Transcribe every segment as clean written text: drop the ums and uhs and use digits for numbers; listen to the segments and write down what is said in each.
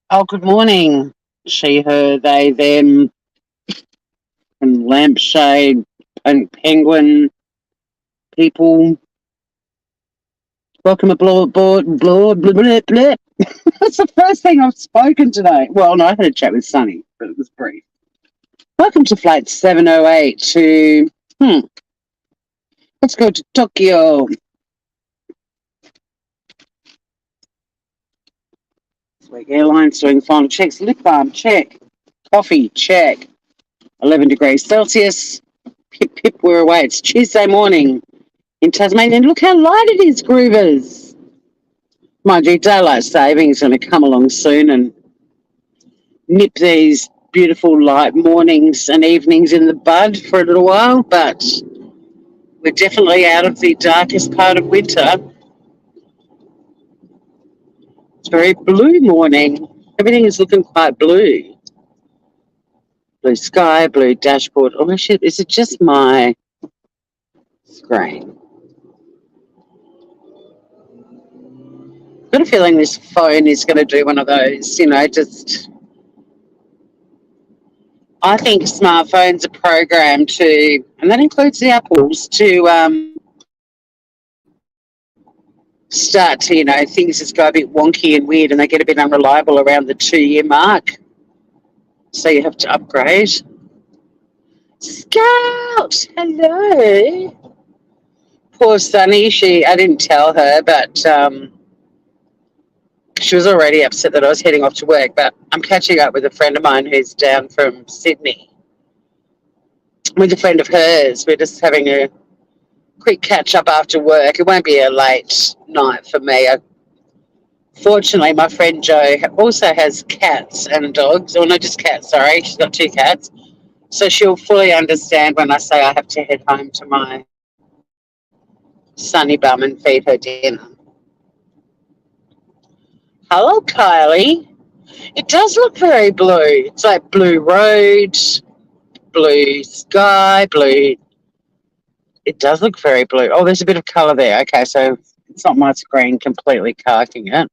Oh, good morning. She, her, they, them, and lampshade and penguin people. Welcome aboard, blah, blah, blah, blah. That's the first thing I've spoken today. Well, no, I had a chat with Sunny, but it was brief. Welcome to Flight 708 to, let's go to Tokyo. Sweet Airlines doing final checks. Lip balm, check. Coffee, check. 11 degrees Celsius. Pip, pip, we're away. It's Tuesday morning in Tasmania. And look how light it is, Groovers. Mind you, daylight saving is going to come along soon and nip these beautiful light mornings and evenings in the bud for a little while, but we're definitely out of the darkest part of winter. It's a very blue morning. Everything is looking quite blue. Blue sky, blue dashboard. Oh, shit, is it just my screen? I've got a feeling this phone is going to do one of those, just. I think smartphones are programmed to, and that includes the Apples, to start to, things just go a bit wonky and weird and they get a bit unreliable around the 2 year mark. So you have to upgrade. Scout, hello. Poor Sunny, I didn't tell her, but she was already upset that I was heading off to work. But I'm catching up with a friend of mine who's down from Sydney with a friend of hers. We're just having a quick catch up after work. It won't be a late night for me. Fortunately, my friend Jo also has cats and dogs. Or not just cats, sorry. She's got two cats. So she'll fully understand when I say I have to head home to my sunny bum and feed her dinner. Hello, Kylie. It does look very blue. It's like blue road, blue sky, blue. It does look very blue. Oh, there's a bit of colour there. Okay, so it's not my screen completely carking it.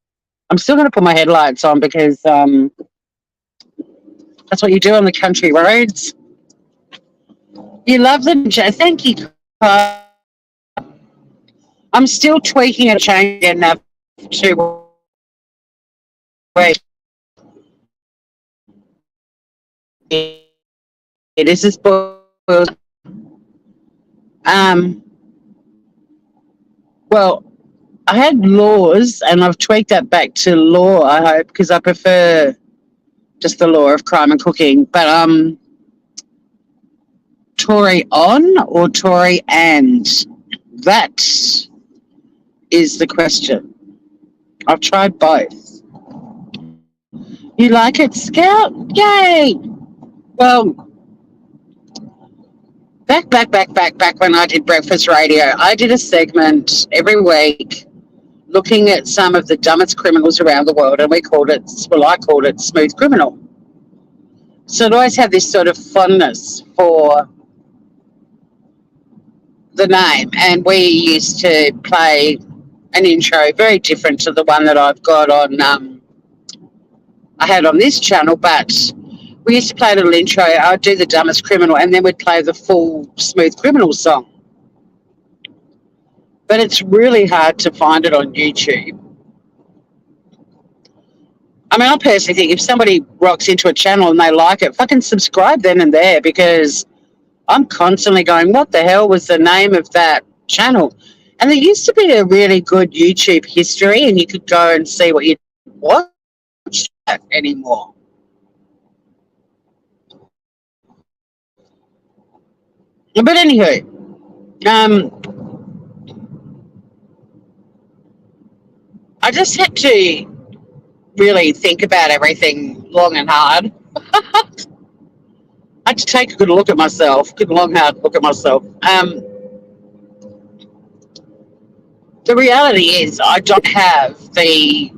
I'm still going to put my headlights on because that's what you do on the country roads. You love them, Joe. Thank you, Kyle. I'm still tweaking and changing enough to where it is as spoiled. Um, well, I had laws and I've tweaked that back to law, I hope, because I prefer just the law of crime and cooking. But Tory on or Tory and? That is the question. I've tried both. You like it, Scout? Yay! Well, back when I did breakfast radio, I did a segment every week looking at some of the dumbest criminals around the world, and I called it Smooth Criminal. So I'd always have this sort of fondness for the name, and we used to play an intro very different to the one that I've got on I had on this channel, but we used to play a little intro. I'd do the dumbest criminal, and then we'd play the full Smooth Criminal song. But it's really hard to find it on YouTube. I mean, I personally think if somebody rocks into a channel and they like it, fucking subscribe then and there, because I'm constantly going, what the hell was the name of that channel? And there used to be a really good YouTube history, and you could go and see what you watch that anymore. But anywho, I just had to really think about everything long and hard. I had to take a good look at myself, good long hard look at myself. The reality is I don't have the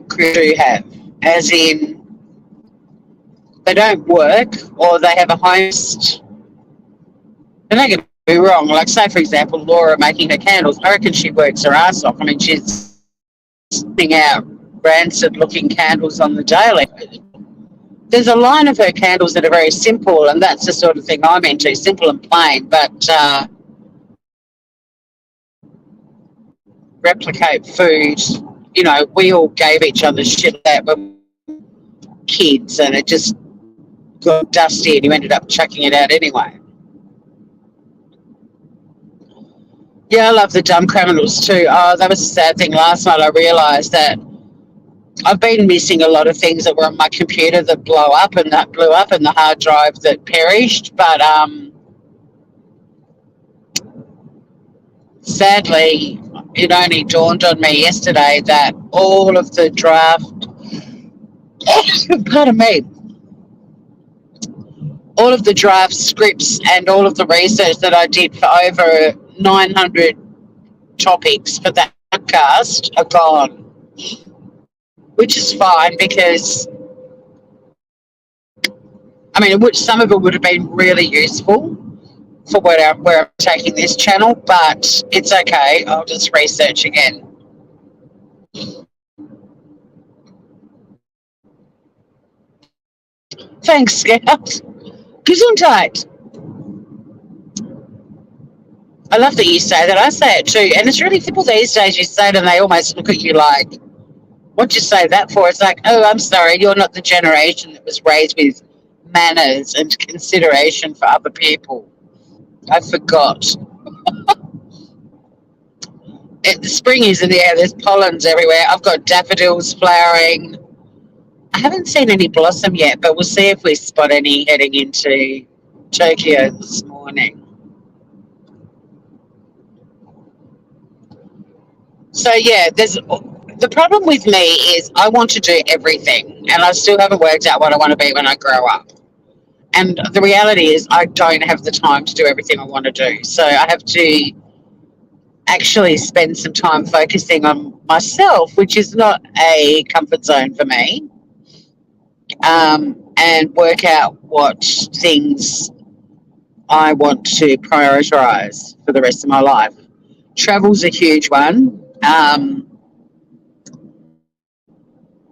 crew have, as in they don't work or they have a host. And don't get me wrong, like say for example, Laura making her candles, I reckon she works her ass off. I mean, she's putting out rancid looking candles on the daily. There's a line of her candles that are very simple, and that's the sort of thing I'm into, simple and plain, but replicate food. You know, we all gave each other shit that when we were kids, and it just got dusty, and you ended up chucking it out anyway. Yeah, I love the dumb criminals too. Oh, that was a sad thing. Last night I realised that I've been missing a lot of things that were on my computer that blew up, and the hard drive that perished. But sadly, it only dawned on me yesterday that all of the draft, pardon me, all of the draft scripts and all of the research that I did for over 900 topics for that podcast are gone, which is fine because, I mean, some of it would have been really useful for where I'm taking this channel, but it's okay. I'll just research again. Thanks, Scout. Gesundheit. I love that you say that. I say it too. And it's really simple these days. You say it and they almost look at you like, what'd you say that for? It's like, oh, I'm sorry, you're not the generation that was raised with manners and consideration for other people. I forgot. The spring is in the air. There's pollens everywhere. I've got daffodils flowering. I haven't seen any blossom yet, but we'll see if we spot any heading into Tokyo this morning. So yeah, the problem with me is I want to do everything, and I still haven't worked out what I want to be when I grow up. And the reality is I don't have the time to do everything I want to do. So I have to actually spend some time focusing on myself, which is not a comfort zone for me, and work out what things I want to prioritise for the rest of my life. Travel's a huge one.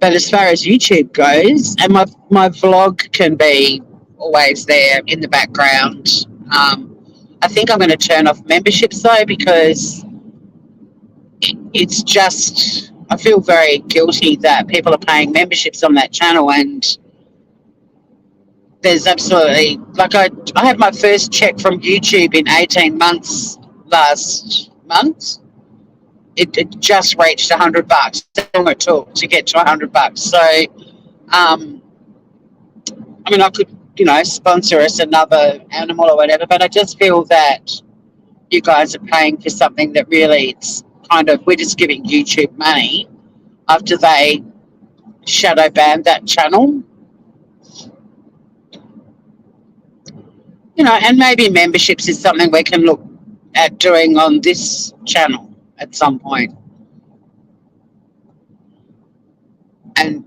But as far as YouTube goes, and my vlog can be always there in the background. I think I'm going to turn off memberships though, because it's just, I feel very guilty that people are paying memberships on that channel, and there's absolutely, like I had my first check from YouTube in 18 months last month. It just reached $100. That's all it took to get to $100. So, I mean, I could, sponsor us another animal or whatever, but I just feel that you guys are paying for something that really it's kind of, we're just giving YouTube money after they shadow banned that channel. And maybe memberships is something we can look at doing on this channel at some point. And,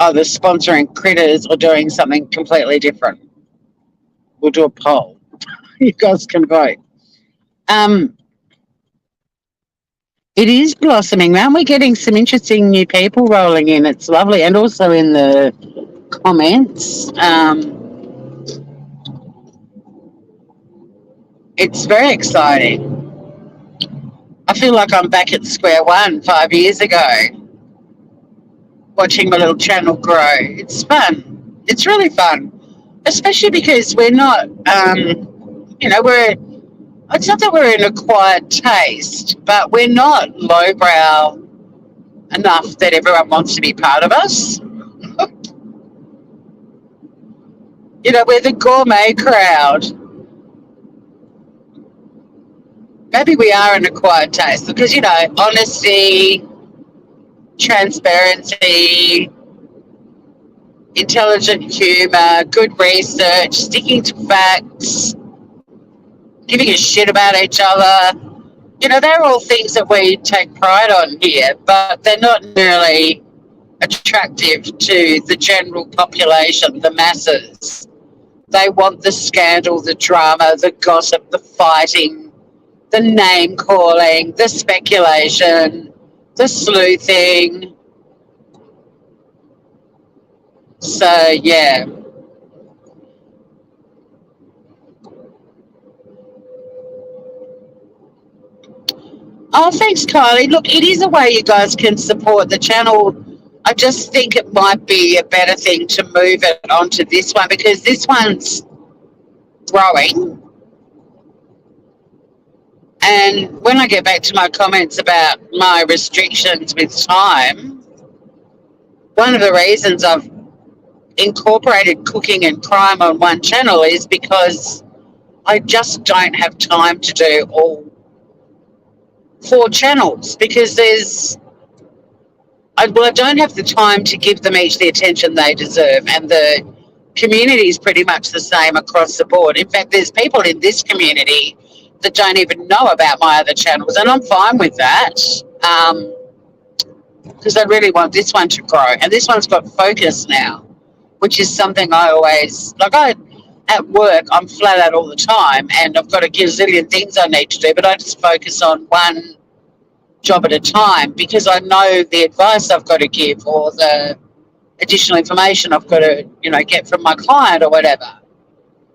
either sponsoring critters or doing something completely different. We'll do a poll. You guys can vote. It is blossoming. Aren't we getting some interesting new people rolling in? It's lovely. And also in the comments. It's very exciting. I feel like I'm back at square one 5 years ago, watching my little channel grow. It's fun. It's really fun, especially because we're not, it's not that we're an acquired taste, but we're not lowbrow enough that everyone wants to be part of us. We're the gourmet crowd. Maybe we are an acquired taste because, honesty, transparency, intelligent humour, good research, sticking to facts, giving a shit about each other. They're all things that we take pride on here, but they're not really attractive to the general population, the masses. They want the scandal, the drama, the gossip, the fighting, the name calling, the speculation, the sleuthing. So, yeah. Oh, thanks, Kylie. Look, it is a way you guys can support the channel. I just think it might be a better thing to move it onto this one because this one's growing. And when I get back to my comments about my restrictions with time, one of the reasons I've incorporated cooking and crime on one channel is because I just don't have time to do all four channels because I don't have the time to give them each the attention they deserve, and the community is pretty much the same across the board. In fact, there's people in this community that don't even know about my other channels, and I'm fine with that because I really want this one to grow, and this one's got focus now, which is something I always like. At work, I'm flat out all the time, and I've got a gazillion things I need to do, but I just focus on one job at a time because I know the advice I've got to give or the additional information I've got to, get from my client or whatever.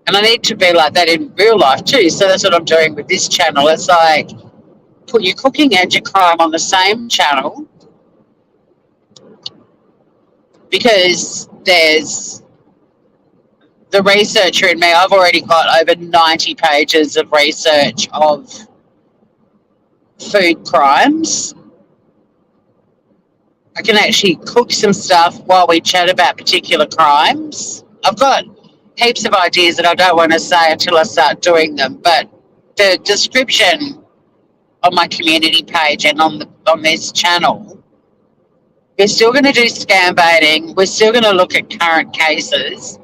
And I need to be like that in real life too. So that's what I'm doing with this channel. It's like put your cooking and your crime on the same channel because there's the researcher in me. I've already got over 90 pages of research of food crimes. I can actually cook some stuff while we chat about particular crimes. I've got heaps of ideas that I don't want to say until I start doing them, but the description on my community page and on this channel, we're still going to do scam baiting. We're still going to look at current cases.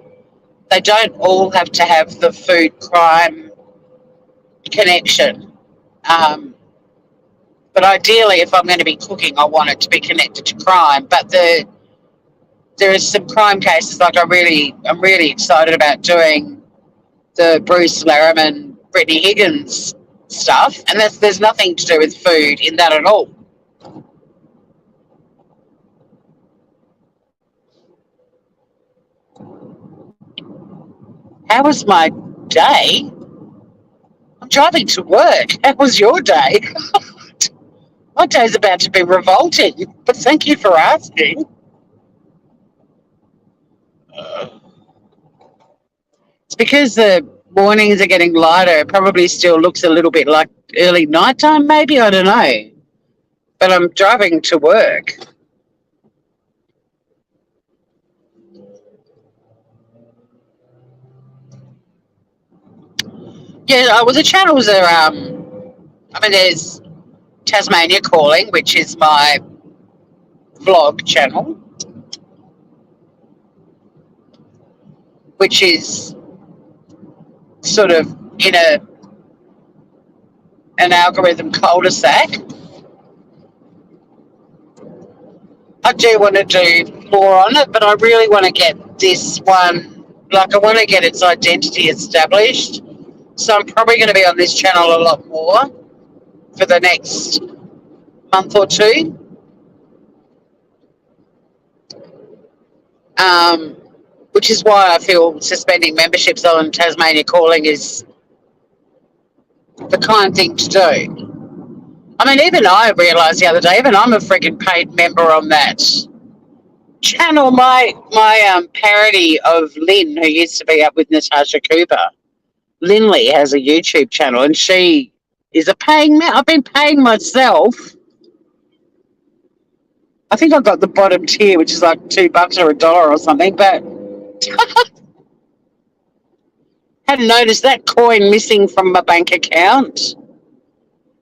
They don't all have to have the food crime connection. But ideally, if I'm going to be cooking, I want it to be connected to crime. But there are some crime cases like I'm really excited about doing the Bruce Larimer, Brittany Higgins stuff, and there's nothing to do with food in that at all. How was my day? I'm driving to work. How was your day? My day's about to be revolting, but thank you for asking. It's because the mornings are getting lighter. It probably still looks a little bit like early nighttime, maybe. I don't know. But I'm driving to work. Yeah, well, the channels are, there's Tasmania Calling, which is my vlog channel, which is sort of in an algorithm cul-de-sac. I do want to do more on it, but I really want to get this one, I want to get its identity established. So I'm probably going to be on this channel a lot more for the next month or two. Which is why I feel suspending memberships on Tasmania Calling is the kind thing to do. Even I realised the other day, even I'm a freaking paid member on that channel. My parody of Lynn, who used to be up with Natasha Cooper, Linley has a YouTube channel, and she is a paying member. I've been paying myself. I think I've got the bottom tier, which is like $2 or $1 or something, but hadn't noticed that coin missing from my bank account.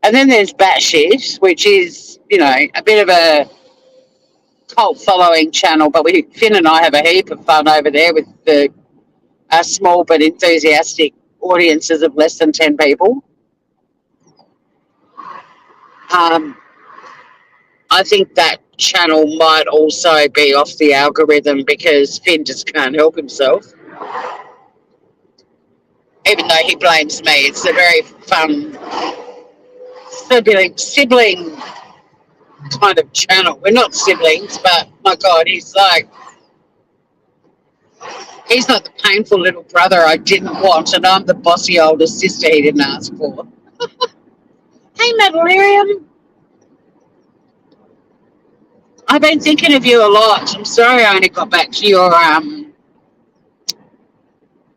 And then there's Batshit, which is, a bit of a cult following channel, but Finn and I have a heap of fun over there with the small but enthusiastic audiences of less than 10 people. I think that channel might also be off the algorithm because Finn just can't help himself. Even though he blames me, it's a very fun sibling kind of channel. We're not siblings, but my God, he's not the painful little brother I didn't want, and I'm the bossy older sister he didn't ask for. Hey, Madelirium. I've been thinking of you a lot. I'm sorry I only got back to your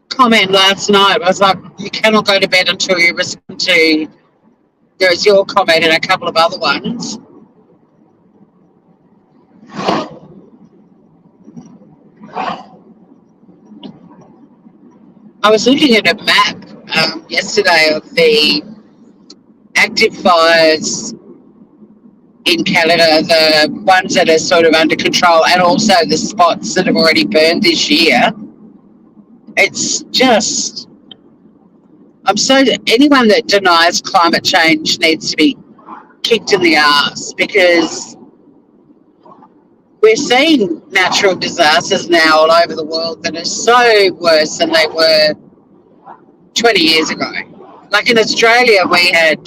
comment last night. I was like, you cannot go to bed until you respond to there's your comment and a couple of other ones. I was looking at a map yesterday of the active fires in Canada, the ones that are sort of under control, and also the spots that have already burned this year. It's just, anyone that denies climate change needs to be kicked in the ass, because we're seeing natural disasters now all over the world that are so worse than they were 20 years ago. Like in Australia, we had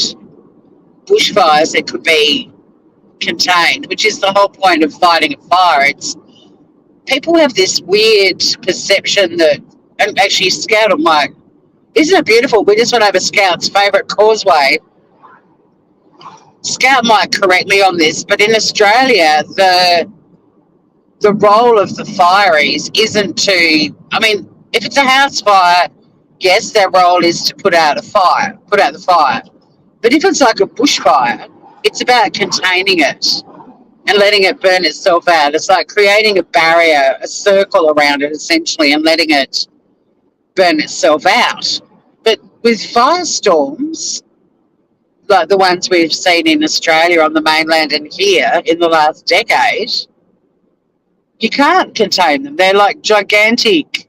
bushfires that could be contained, which is the whole point of fighting a fire. It's people have this weird perception that, and actually Scout, I'm like, isn't it beautiful? We just went over Scout's favourite causeway. Scout might correct me on this, but in Australia, the role of the fireys isn't to, I mean, if it's a house fire, yes, their role is to put out the fire. But if it's like a bushfire, it's about containing it and letting it burn itself out. It's like creating a barrier, a circle around it essentially, and letting it burn itself out. But with firestorms, like the ones we've seen in Australia on the mainland and here in the last decade, you can't contain them. They're like gigantic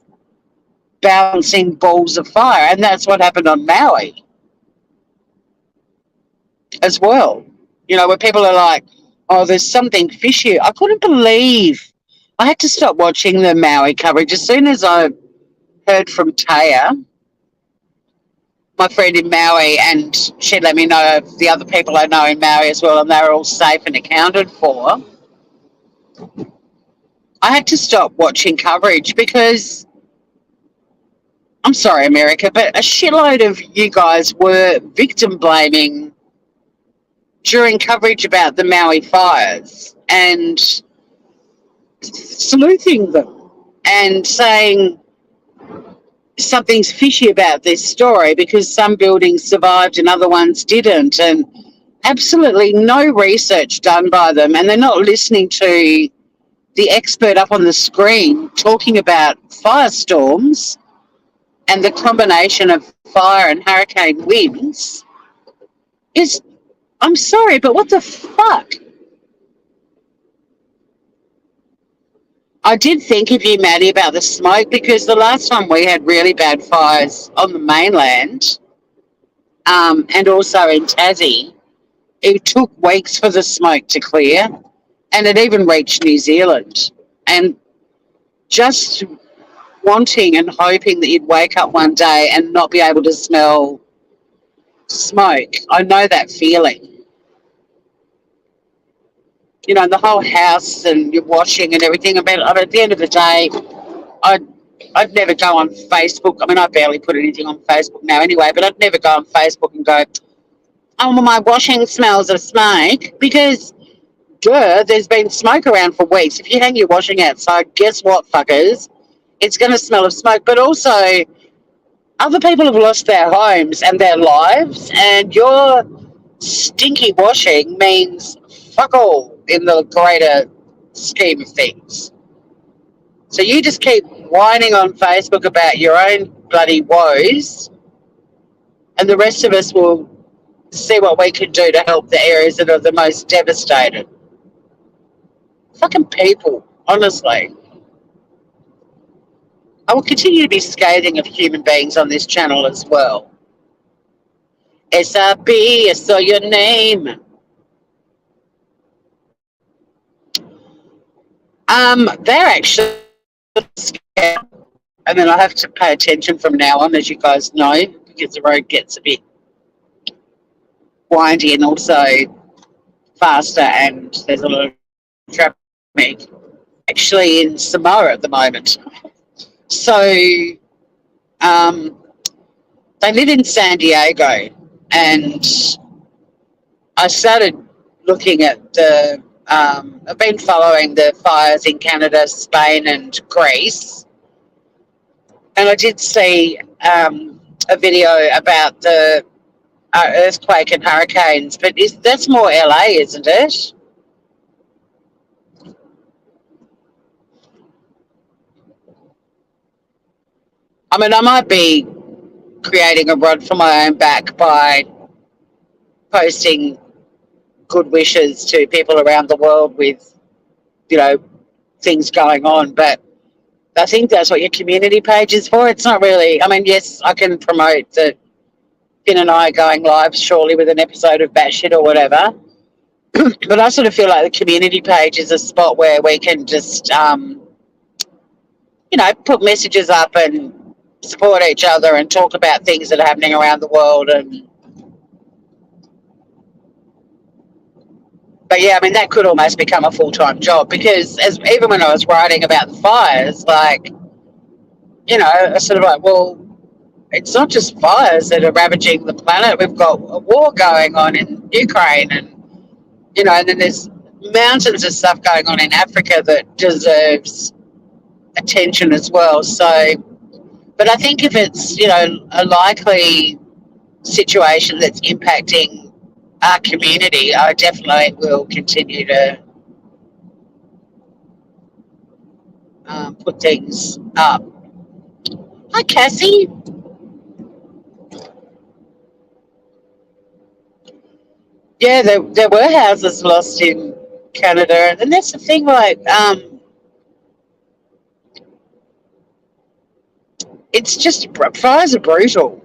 bouncing balls of fire. And that's what happened on Maui as well. You know, where people are like, oh, there's something fishy. I couldn't believe. I had to stop watching the Maui coverage. As soon as I heard from Taya, my friend in Maui, and she let me know of the other people I know in Maui as well, and they were all safe and accounted for. I had to stop watching coverage because, I'm sorry, America, but a shitload of you guys were victim blaming during coverage about the Maui fires and sleuthing them and saying something's fishy about this story because some buildings survived and other ones didn't, and absolutely no research done by them, and they're not listening to the expert up on the screen talking about firestorms and the combination of fire and hurricane winds is, I'm sorry, but what the fuck? I did think of you, Maddie, about the smoke, because the last time we had really bad fires on the mainland and also in Tassie, it took weeks for the smoke to clear, and it even reached New Zealand. And just wanting and hoping that you'd wake up one day and not be able to smell smoke. I know that feeling. You know, the whole house and your washing and everything. But at the end of the day, I'd never go on Facebook. I mean, I barely put anything on Facebook now anyway, but I'd never go on Facebook and go, oh, well, my washing smells of smoke, because there's been smoke around for weeks. If you hang your washing outside, guess what, fuckers? It's going to smell of smoke. But also, other people have lost their homes and their lives, and your stinky washing means fuck all in the greater scheme of things. So you just keep whining on Facebook about your own bloody woes, and the rest of us will see what we can do to help the areas that are the most devastated. Fucking people, honestly. I will continue to be scathing of human beings on this channel as well. SRB, I saw your name. They're actually scared, and then I have to pay attention from now on, as you guys know, because the road gets a bit windy and also faster, and there's a lot of traffic. Actually, in Samoa at the moment, so um, they live in San Diego, and I started looking at the. I've been following the fires in Canada, Spain, and Greece, and I did see a video about the earthquake and hurricanes, but that's more LA, isn't it? I mean, I might be creating a rod for my own back by posting good wishes to people around the world with, you know, things going on, but I think that's what your community page is for. It's not really, I mean, yes, I can promote that Finn and I are going live shortly with an episode of Batshit or whatever, but I sort of feel like the community page is a spot where we can just, put messages up and support each other and talk about things that are happening around the world. And but yeah, I mean that could almost become a full-time job, because even when I was writing about the fires, like, I sort of like, well, it's not just fires that are ravaging the planet. We've got a war going on in Ukraine, and then there's mountains of stuff going on in Africa that deserves attention as well. So, but I think if it's, a likely situation that's impacting our community, I definitely will continue to put things up. Hi, Cassie. Yeah, there were houses lost in Canada, and that's the thing. Like, it's just fires are brutal.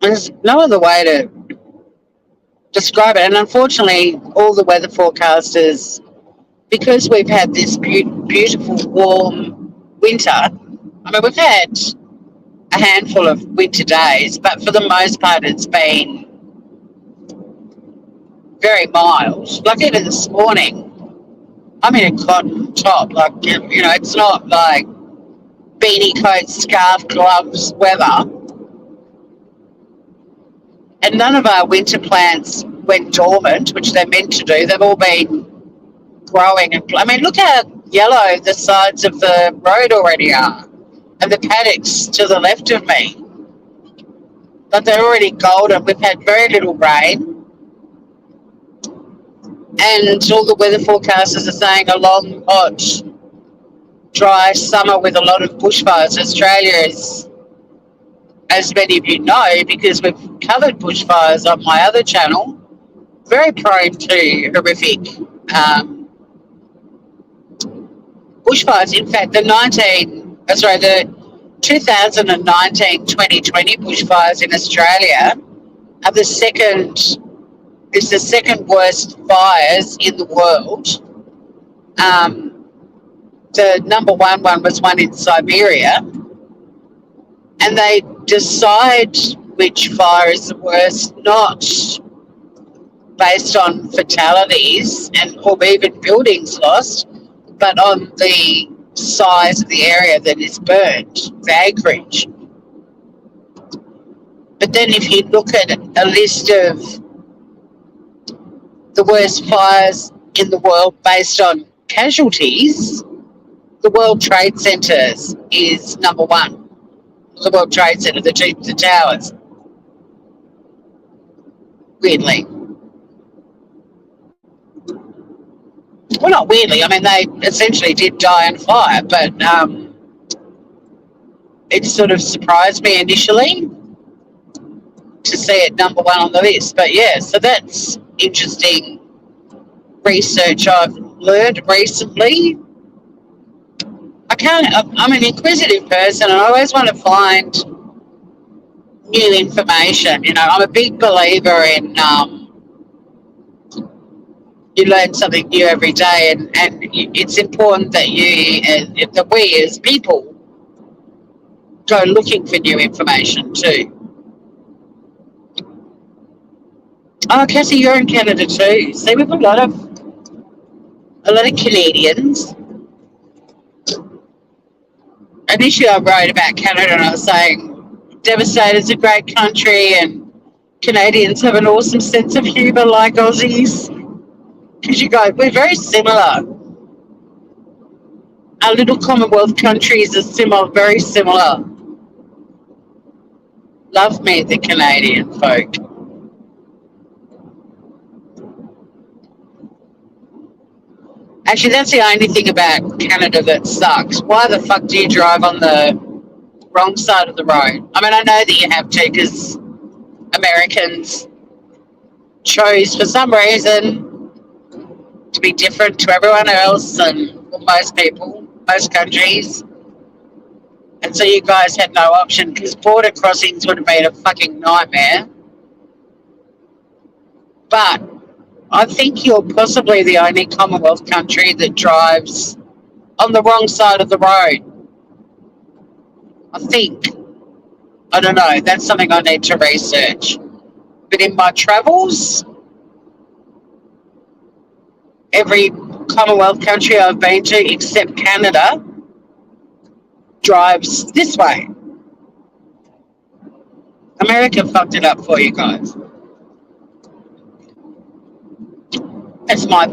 There's no other way to describe it. And unfortunately, all the weather forecasters, because we've had this beautiful warm winter. I mean, we've had a handful of winter days, but for the most part, it's been very mild. Like even this morning, I'm in a cotton top. Like, it's not like beanie coat, scarf, gloves weather. And none of our winter plants went dormant, which they're meant to do. They've all been growing. And I mean, look how yellow the sides of the road already are, and the paddocks to the left of me. But they're already golden. We've had very little rain, and all the weather forecasters are saying a long, hot, dry summer with a lot of bushfires. Australia is, as many of you know, because we've covered bushfires on my other channel, very prone to horrific bushfires. In fact, the 2019-2020 bushfires in Australia are the second worst fires in the world. The number one was one in Siberia, and they decide which fire is the worst not based on fatalities or even buildings lost, but on the size of the area that is burned, the acreage. But then if you look at a list of the worst fires in the world based on casualties, the World Trade Center is number one. The World Trade Center, the towers. Weirdly. Well, not weirdly. I mean, they essentially did die in fire, but it sort of surprised me initially to see it number one on the list. But yeah, so that's interesting research I've learned recently. I'm an inquisitive person, and I always want to find new information. I'm a big believer in You learn something new every day, and it's important that that we as people go looking for new information too. Oh, Cassie, you're in Canada too. See, we've got a lot of Canadians. Initially, I wrote about Canada and I was saying, Devastator's a great country and Canadians have an awesome sense of humour like Aussies. Because you go, we're very similar. Our little Commonwealth countries are similar, very similar. Love me, the Canadian folk. Actually, that's the only thing about Canada that sucks. Why the fuck do you drive on the wrong side of the road? I mean, I know that you have to because Americans chose for some reason to be different to everyone else and most people, most countries. And so you guys had no option because border crossings would have been a fucking nightmare. But I think you're possibly the only Commonwealth country that drives on the wrong side of the road. I think. I don't know. That's something I need to research. But in my travels, every Commonwealth country I've been to, except Canada, drives this way. America fucked it up for you guys. That's my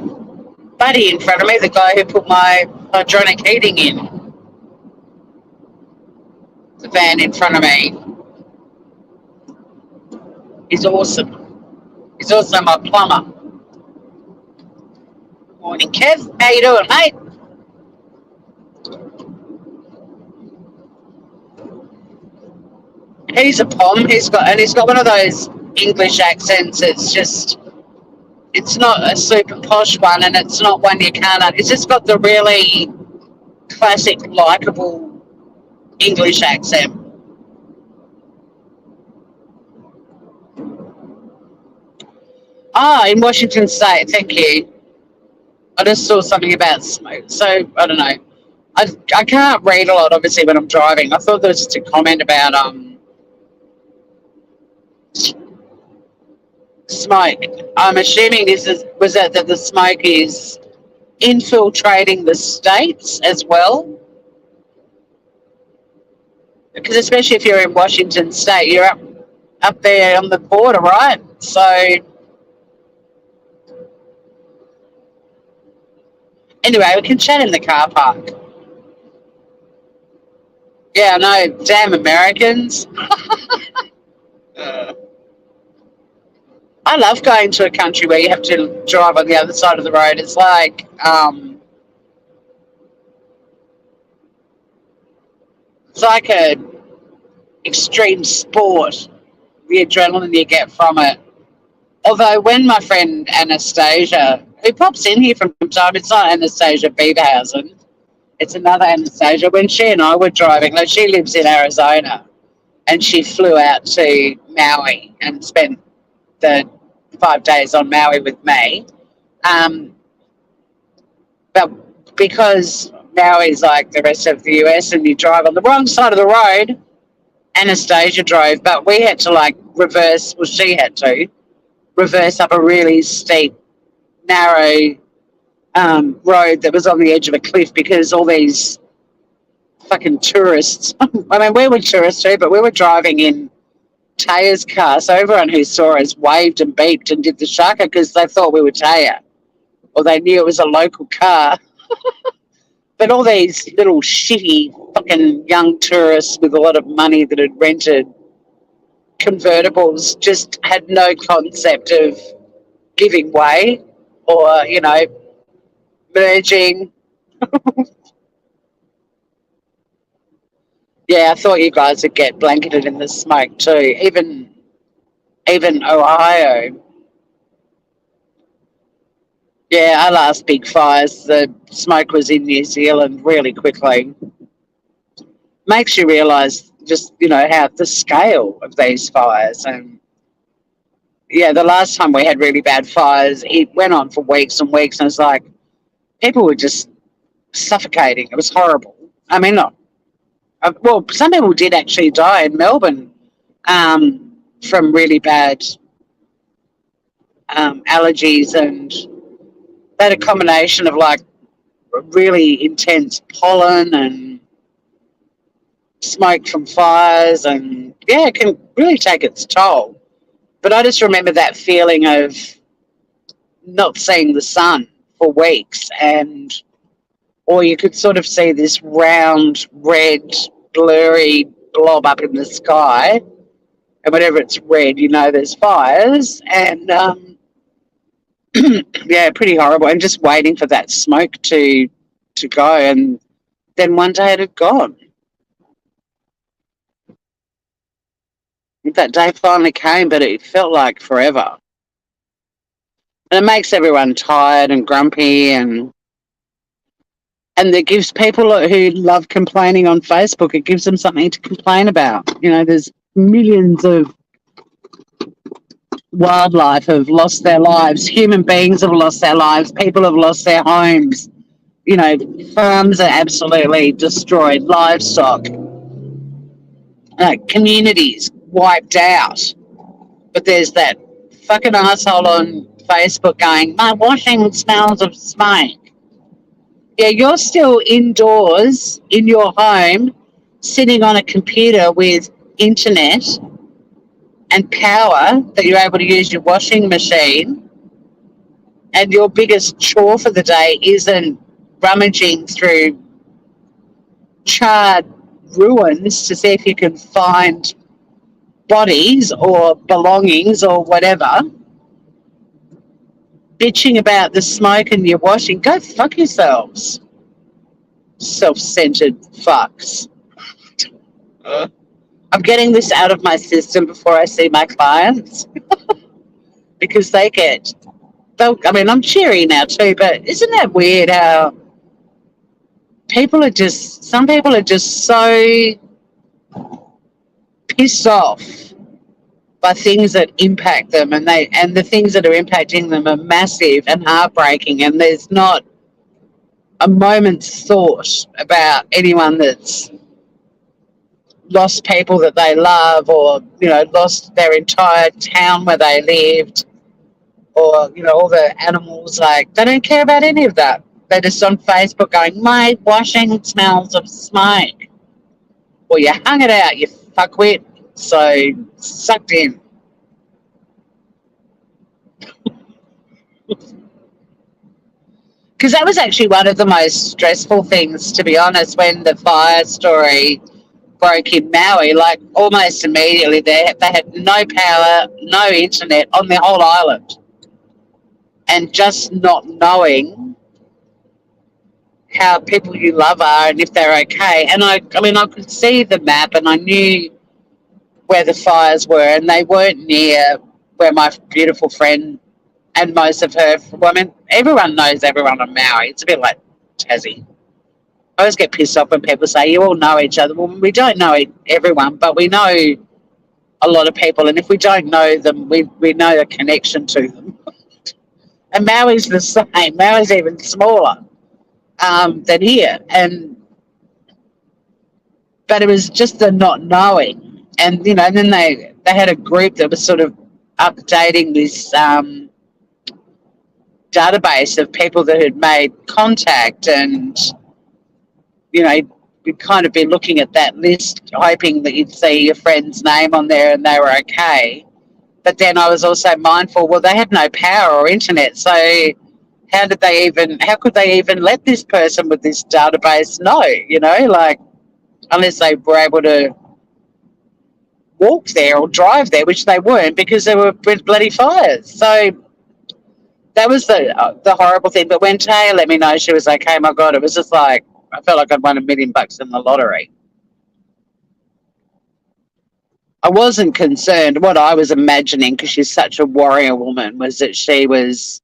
buddy in front of me, the guy who put my hydronic heating in. The van in front of me. He's awesome. He's also my plumber. Morning, Kev. How you doing, mate? He's a pom. He's got one of those English accents. It's not a super posh one, and it's not one you can't. It's just got the really classic, likable English accent. Ah, in Washington State. Thank you. I just saw something about smoke. So I don't know. I can't read a lot, obviously, when I'm driving. I thought there was just a comment about smoke. I'm assuming was that the smoke is infiltrating the states as well, because especially if you're in Washington State, you're up there on the border, right? So anyway, we can chat in the car park. Yeah, I know. Damn Americans. I love going to a country where you have to drive on the other side of the road. It's like a extreme sport. The adrenaline you get from it. Although when my friend Anastasia, who pops in here from time to time, it's not Anastasia Beaverhausen, it's another Anastasia. When she and I were driving, like she lives in Arizona, and she flew out to Maui and spent the 5 days on Maui with me. But because Maui's like the rest of the US and you drive on the wrong side of the road, Anastasia drove, but we had to like reverse, well, she had to reverse up a really steep, narrow road that was on the edge of a cliff because all these fucking tourists, I mean, we were tourists too, but we were driving in Taya's car, so everyone who saw us waved and beeped and did the shaka because they thought we were Taya, or they knew it was a local car. But all these little shitty fucking young tourists with a lot of money that had rented convertibles just had no concept of giving way or, merging. Yeah, I thought you guys would get blanketed in the smoke too. Even Ohio. Yeah, our last big fires, the smoke was in New Zealand really quickly. Makes you realise just, how the scale of these fires and Yeah, the last time we had really bad fires, it went on for weeks and weeks, and it's like people were just suffocating. It was horrible. I mean, not well. Some people did actually die in Melbourne from really bad allergies, and they had a combination of like really intense pollen and smoke from fires, and yeah, it can really take its toll. But I just remember that feeling of not seeing the sun for weeks, and or you could sort of see this round, red, blurry blob up in the sky, and whenever it's red, you know there's fires, and yeah, pretty horrible. And just waiting for that smoke to go, and then one day it had gone. That day finally came, but it felt like forever. And it makes everyone tired and grumpy, and it gives people who love complaining on Facebook, it gives them something to complain about. You know, there's millions of wildlife have lost their lives, human beings have lost their lives, people have lost their homes. You know, farms are absolutely destroyed, livestock, communities wiped out. But there's that fucking asshole on Facebook going, my washing smells of smoke. Yeah, you're still indoors in your home, sitting on a computer with internet and power that you're able to use your washing machine, and your biggest chore for the day isn't rummaging through charred ruins to see if you can find bodies or belongings or whatever, bitching about the smoke and your washing. Go fuck yourselves, self-centered fucks. I'm getting this out of my system before I see my clients because I mean, I'm cheery now too, but isn't that weird how some people are just so pissed off by things that impact them, and the things that are impacting them are massive and heartbreaking, and there's not a moment's thought about anyone that's lost people that they love, or lost their entire town where they lived, or all the animals. Like, they don't care about any of that. They're just on Facebook going, my washing smells of smoke. Well, you hung it out, you fuckwit, so sucked in. Because that was actually one of the most stressful things, to be honest, when the fire story broke in Maui. Like, almost immediately they had no power, no internet on the whole island, and just not knowing how people you love are and if they're okay. And I mean, I could see the map, and I knew where the fires were, and they weren't near where my beautiful friend and most of her, well, I mean, everyone knows everyone on Maui. It's a bit like Tassie. I always get pissed off when people say, you all know each other. Well, we don't know everyone, but we know a lot of people, and if we don't know them, we know a connection to them. And Maui's the same. Maui's even smaller than here, but it was just the not knowing. And and then they had a group that was sort of updating this database of people that had made contact, and you'd kind of be looking at that list hoping that you'd see your friend's name on there and they were okay. But then I was also mindful, well, they had no power or internet, so how could they even let this person with this database know, like, unless they were able to walk there or drive there, which they weren't because there were bloody fires. So that was the horrible thing. But when Taya let me know she was okay, my God, it was just like, I felt like I'd won $1 million in the lottery. I wasn't concerned. What I was imagining, because she's such a warrior woman, was that she was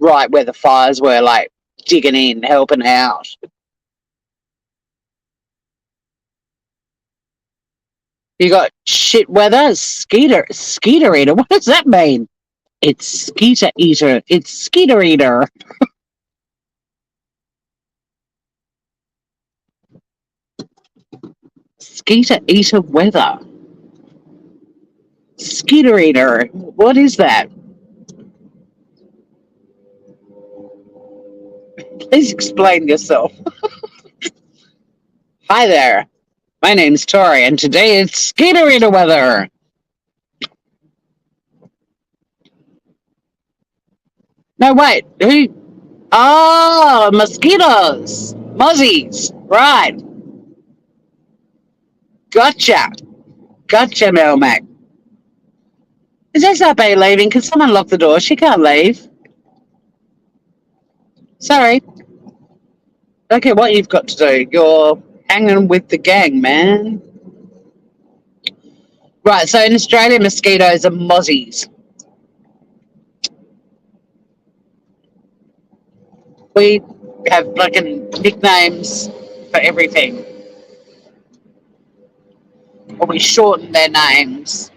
right where the fires were, like digging in, helping out. You got shit weather, skeeter eater. What does that mean? It's Skeeter Eater. It's Skeeter Eater. Skeeter Eater weather. Skeeter Eater. What is that? Please explain yourself. Hi there. My name's Tori, and today it's Skeeter Eater weather. No, wait. Who? Oh, mosquitoes. Muzzies. Right. Gotcha. Gotcha, Melmac. Is SRB leaving? Can someone lock the door? She can't leave. Sorry. Okay, what you've got to do. You're hanging with the gang, man. Right, so in Australia, mosquitoes are mozzies. We have fucking nicknames for everything. Or we shorten their names.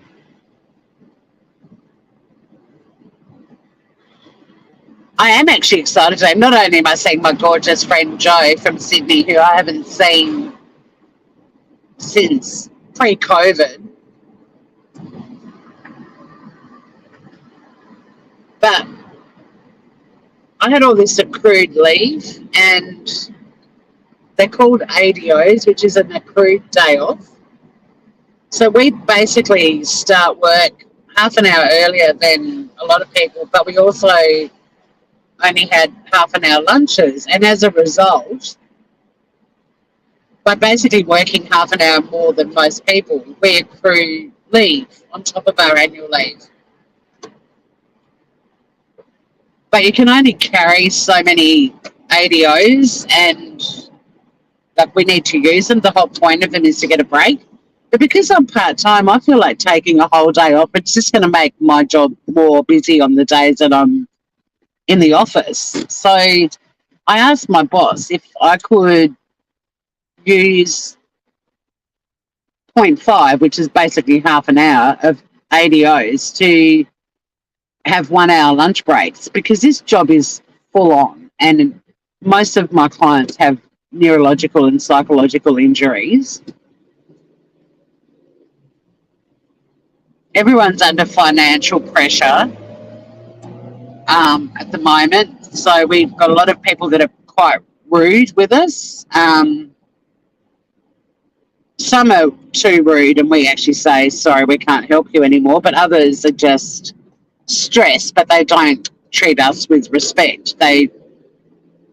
I am actually excited today. Not only am I seeing my gorgeous friend Jo from Sydney, who I haven't seen since pre-COVID, but I had all this accrued leave, and they're called ADOs, which is an accrued day off. So we basically start work half an hour earlier than a lot of people, but we also only had half an hour lunches. And as a result, by basically working half an hour more than most people, we accrue leave on top of our annual leave. But you can only carry so many ADOs, and like we need to use them. The whole point of them is to get a break. But because I'm part time, I feel like taking a whole day off. It's just going to make my job more busy on the days that I'm in the office. So I asked my boss if I could use point 0.5, which is basically half an hour of ADOs, to have 1 hour lunch breaks, because this job is full on, and most of my clients have neurological and psychological injuries. Everyone's under financial pressure at the moment. So we've got a lot of people that are quite rude with us. Some are too rude, and we actually say, sorry, we can't help you anymore. But others are just stressed, but they don't treat us with respect. They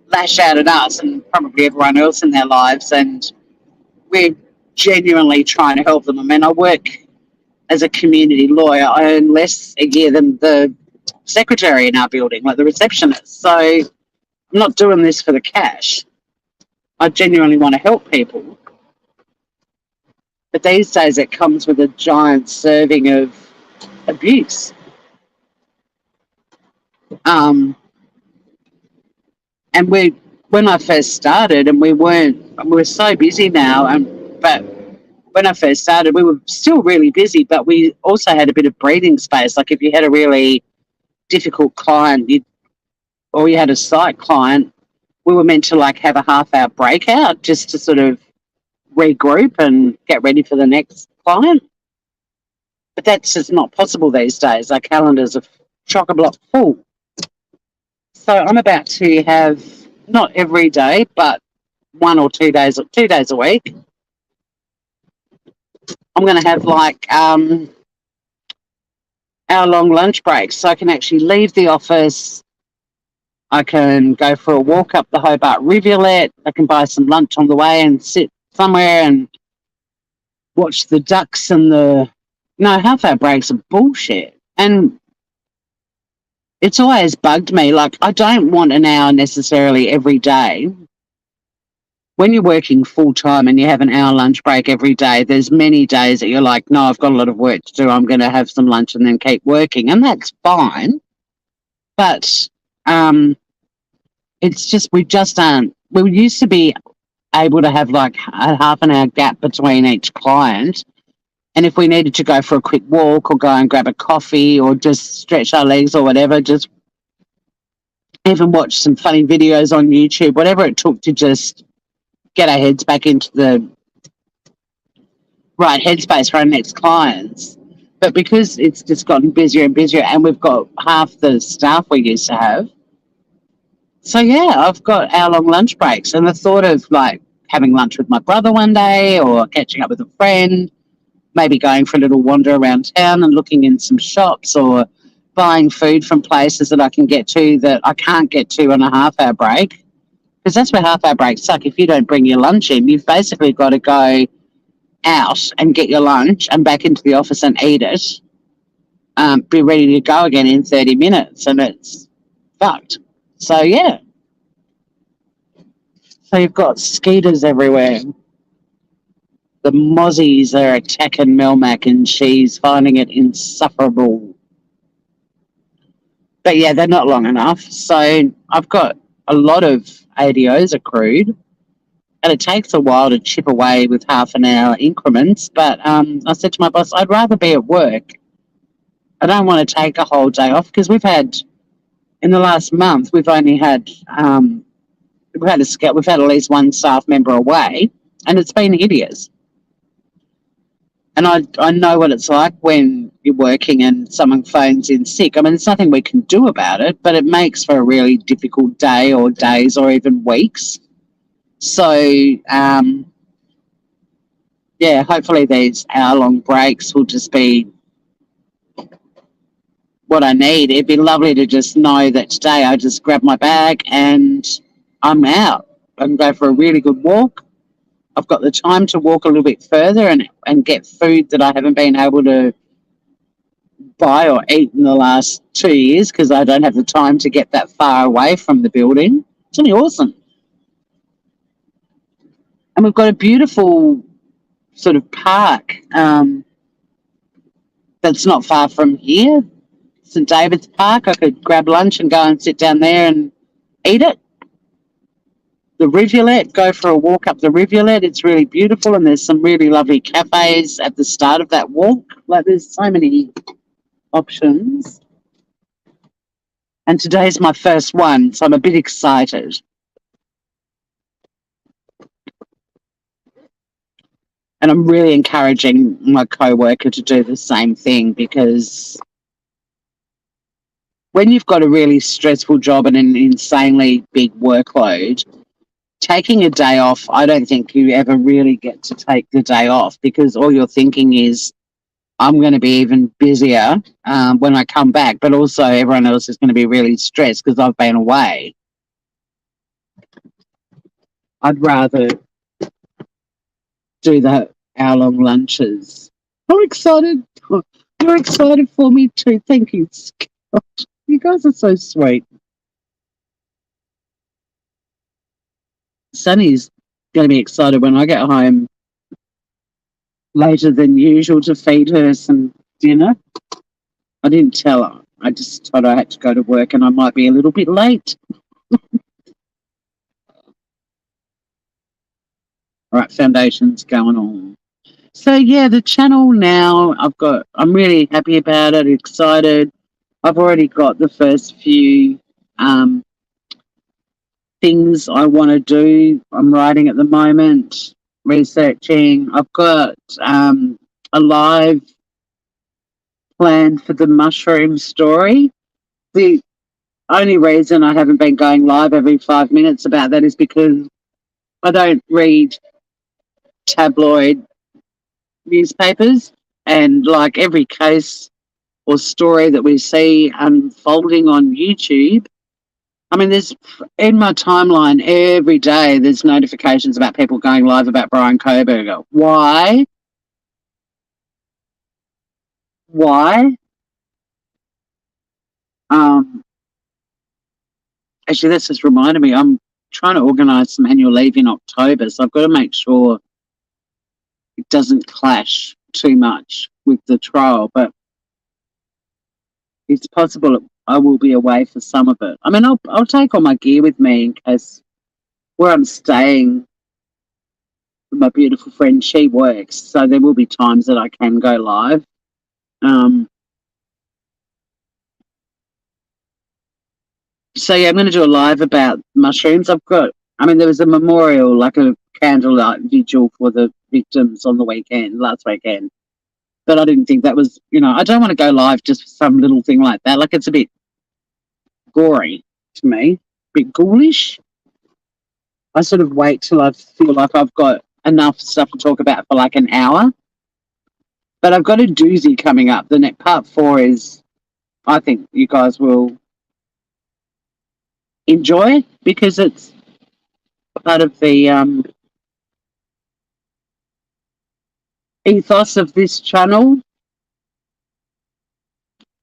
lash out at us and probably everyone else in their lives, and we're genuinely trying to help them. I mean, I work as a community lawyer. I earn less a year than the secretary in our building, like the receptionist. So I'm not doing this for the cash. I genuinely want to help people. But these days it comes with a giant serving of abuse. And when I first started, and we were so busy now, but when I first started, we were still really busy, but we also had a bit of breathing space. Like if you had a really difficult client, or you had a site client, we were meant to like have a half-hour breakout just to sort of regroup and get ready for the next client. But that's just not possible these days. Our calendars are chock-a-block full. So I'm about to have, not every day, but 1 or 2 days a week, I'm going to have like hour-long lunch breaks, so I can actually leave the office. I can go for a walk up the Hobart Rivulet. I can buy some lunch on the way and sit somewhere and watch the ducks and half-hour breaks are bullshit. And it's always bugged me. Like, I don't want an hour necessarily every day. When you're working full-time and you have an hour lunch break every day, there's many days that you're like, no, I've got a lot of work to do. I'm going to have some lunch and then keep working. And that's fine. But it's just, we used to be able to have like a half an hour gap between each client. And if we needed to go for a quick walk or go and grab a coffee or just stretch our legs or whatever, just even watch some funny videos on YouTube, whatever it took to just get our heads back into the right headspace for our next clients. But because it's just gotten busier and busier and we've got half the staff we used to have, so yeah, I've got hour-long lunch breaks. And the thought of like having lunch with my brother one day or catching up with a friend, maybe going for a little wander around town and looking in some shops or buying food from places that I can get to that I can't get to on a half-hour break. Because that's where half-hour breaks suck. If you don't bring your lunch in, you've basically got to go out and get your lunch and back into the office and eat it, be ready to go again in 30 minutes, and it's fucked. So, yeah. So you've got skeeters everywhere. The mozzies are attacking Melmac and she's finding it insufferable. But yeah, they're not long enough. So I've got a lot of ADOs accrued, and it takes a while to chip away with half an hour increments. But I said to my boss, I'd rather be at work. I don't want to take a whole day off because we've had, in the last month, we've only had, we've had at least one staff member away, and it's been hideous. And I know what it's like when you're working and someone phones in sick. I mean, there's nothing we can do about it, but it makes for a really difficult day or days or even weeks. So, yeah, hopefully these hour-long breaks will just be what I need. It'd be lovely to just know that today I just grab my bag and I'm out. I can go for a really good walk. I've got the time to walk a little bit further and get food that I haven't been able to buy or eat in the last 2 years because I don't have the time to get that far away from the building. It's really awesome. And we've got a beautiful sort of park that's not far from here. St David's Park. I could grab lunch and go and sit down there and eat it. The rivulet, go for a walk up the rivulet. It's really beautiful, and there's some really lovely cafes at the start of that walk. Like, there's so many options. And today's my first one, so I'm a bit excited. And I'm really encouraging my co-worker to do the same thing, because when you've got a really stressful job and an insanely big workload, taking a day off, I don't think you ever really get to take the day off, because all you're thinking is, I'm going to be even busier when I come back, but also everyone else is going to be really stressed because I've been away. I'd rather do the hour-long lunches. I'm excited. You're excited for me too. Thank you, Scott. You guys are so sweet. Sunny's going to be excited when I get home later than usual to feed her some dinner. I didn't tell her. I just told her I had to go to work and I might be a little bit late. All right, foundation's going on. So yeah, the channel now, I'm really happy about it, excited. I've already got the first few things I want to do. I'm writing at the moment, researching. I've got a live planned for the mushroom story. The only reason I haven't been going live every 5 minutes about that is because I don't read tabloid newspapers, and like every case or story that we see unfolding on YouTube, I mean, there's in my timeline every day, there's notifications about people going live about Brian Koberger. Why? Actually, this just reminded me, I'm trying to organise some annual leave in October, so I've got to make sure it doesn't clash too much with the trial, but it's possible I will be away for some of it. I mean, I'll take all my gear with me in case where I'm staying my beautiful friend, she works, so there will be times that I can go live. So yeah, I'm going to do a live about mushrooms. There was a memorial, like a candlelight vigil for the victims on the last weekend. But I didn't think that was, I don't want to go live just for some little thing like that. Like, it's a bit gory to me, a bit ghoulish. I sort of wait till I feel like I've got enough stuff to talk about for like an hour. But I've got a doozy coming up. The next part 4 is, I think you guys will enjoy, because it's part of the ethos of this channel.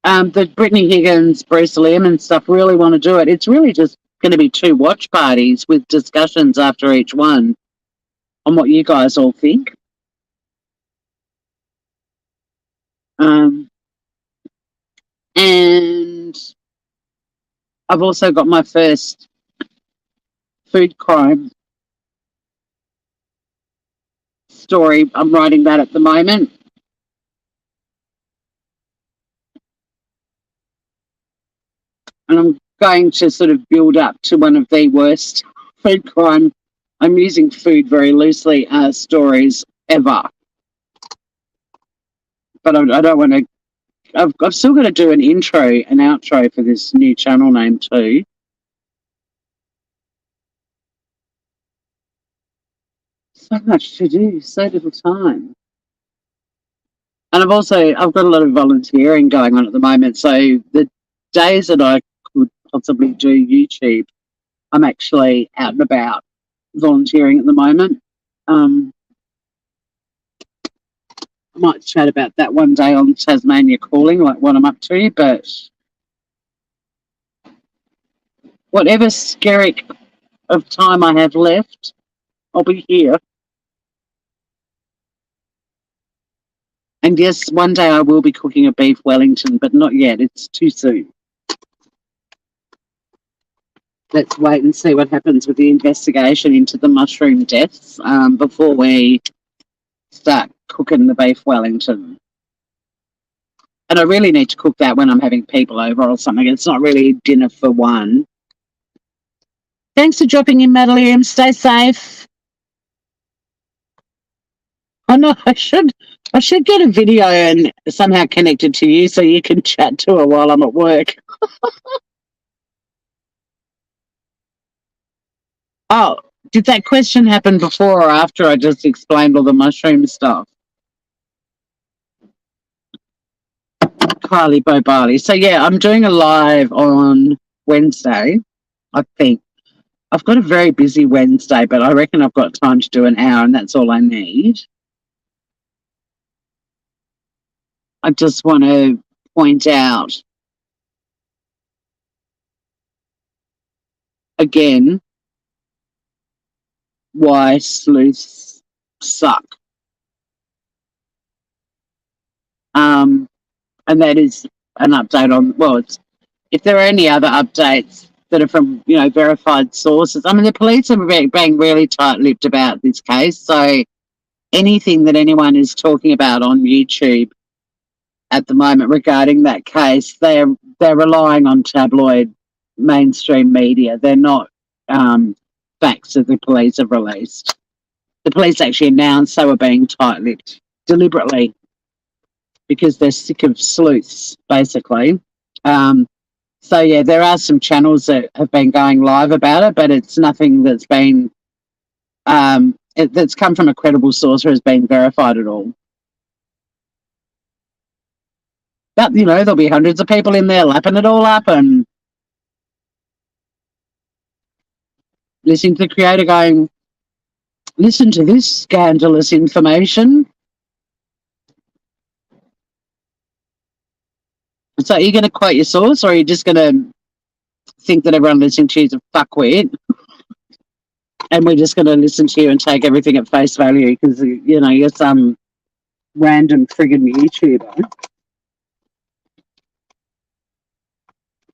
The Brittany Higgins, Bruce Lim and stuff really want to do it. It's really just going to be 2 watch parties with discussions after each one on what you guys all think. And I've also got my first food crime story. I'm writing that at the moment. And I'm going to sort of build up to one of the worst food crime, I'm using food very loosely, stories ever. But I don't want to, I've still got to do an intro and outro for this new channel name too. So much to do, so little time. And I've got a lot of volunteering going on at the moment. So the days that I could possibly do YouTube, I'm actually out and about volunteering at the moment. I might chat about that one day on Tasmania Calling, like what I'm up to, but whatever skerrick of time I have left, I'll be here. And yes, one day I will be cooking a beef Wellington, but not yet. It's too soon. Let's wait and see what happens with the investigation into the mushroom deaths before we start cooking the beef Wellington. And I really need to cook that when I'm having people over or something. It's not really dinner for one. Thanks for dropping in, Madeline. Stay safe. Oh no, I should get a video and somehow connect it to you so you can chat to her while I'm at work. Oh, did that question happen before or after I just explained all the mushroom stuff? Kylie Bobali. So yeah, I'm doing a live on Wednesday, I think. I've got a very busy Wednesday, but I reckon I've got time to do an hour, and that's all I need. I just want to point out again why sleuths suck. And that is an update on, well, if there are any other updates that are from, verified sources. I mean, the police are being really tight-lipped about this case, so anything that anyone is talking about on YouTube at the moment regarding that case, they're relying on tabloid mainstream media. They're not facts that the police have released. The police actually announced they were being tight-lipped deliberately because they're sick of sleuths, basically. So yeah, there are some channels that have been going live about it, but it's nothing that's been that's come from a credible source or has been verified at all. But there'll be hundreds of people in there lapping it all up and listening to the creator going, listen to this scandalous information. So are you going to quote your source, or are you just going to think that everyone listening to you is a fuckwit? And we're just going to listen to you and take everything at face value because, you're some random friggin' YouTuber.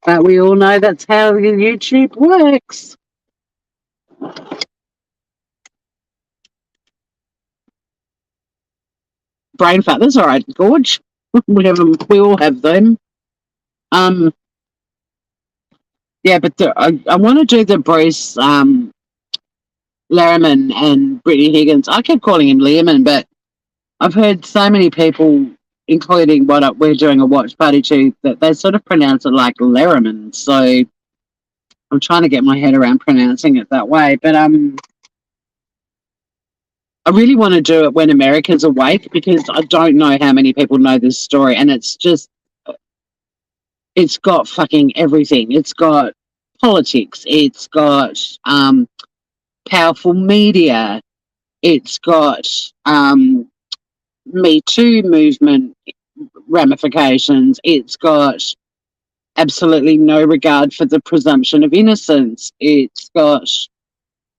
But we all know that's how YouTube works. brain fart. That's all right, Gorge. We all have them. Um, yeah, but I want to do the Bruce Lariman and Brittany Higgins. I kept calling him Learman, but I've heard so many people, including we're doing a watch party to, that they sort of pronounce it like Lariman. So I'm trying to get my head around pronouncing it that way. But I really want to do it when America's awake because I don't know how many people know this story, and it's got fucking everything. It's got politics. It's got powerful media. It's got Me Too movement ramifications. It's got absolutely no regard for the presumption of innocence. It's got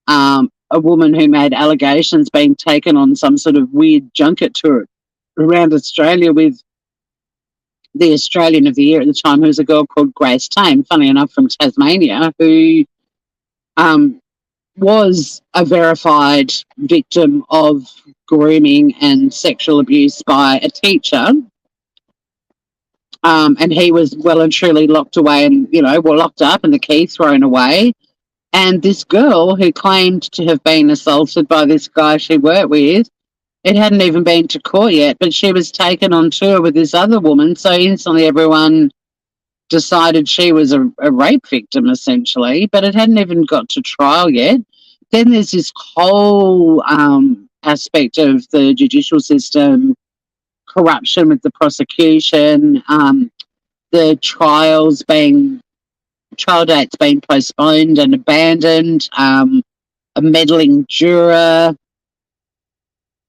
a woman who made allegations being taken on some sort of weird junket tour around Australia with the Australian of the Year at the time, who was a girl called Grace Tame, funny enough, from Tasmania, who was a verified victim of grooming and sexual abuse by a teacher. And he was well and truly locked away and, locked up and the key thrown away. And this girl who claimed to have been assaulted by this guy she worked with, it hadn't even been to court yet, but she was taken on tour with this other woman. So instantly everyone decided she was a rape victim, essentially, but it hadn't even got to trial yet. Then there's this whole aspect of the judicial system, corruption with the prosecution, the trial dates being postponed and abandoned, a meddling juror,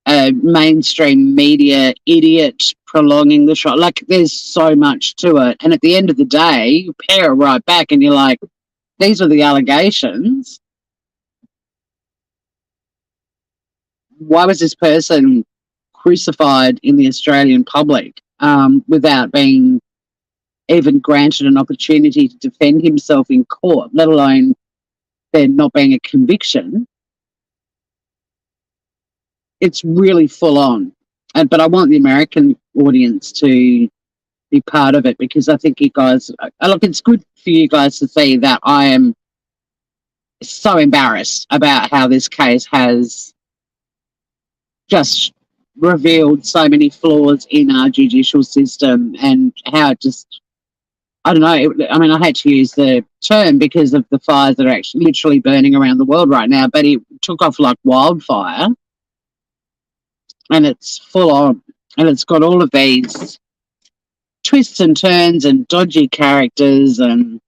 a mainstream media idiot prolonging the trial. Like, there's so much to it. And at the end of the day, you pare it right back and you're like, these are the allegations. Why was this person crucified in the Australian public without being even granted an opportunity to defend himself in court, let alone there not being a conviction? It's really full on. But I want the American audience to be part of it because I think you guys, look, it's good for you guys to see that I am so embarrassed about how this case has just revealed so many flaws in our judicial system and how it just, I don't know, I hate to use the term because of the fires that are actually literally burning around the world right now, but it took off like wildfire and it's full on and it's got all of these twists and turns and dodgy characters, and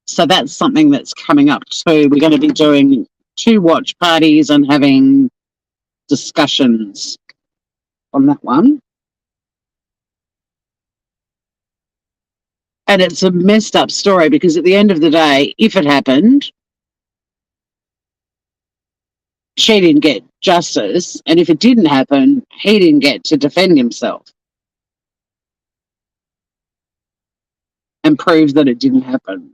so that's something that's coming up too. We're going to be doing 2 watch parties and having discussions on that one. And it's a messed up story because at the end of the day, if it happened, she didn't get justice, and if it didn't happen, he didn't get to defend himself and prove that it didn't happen.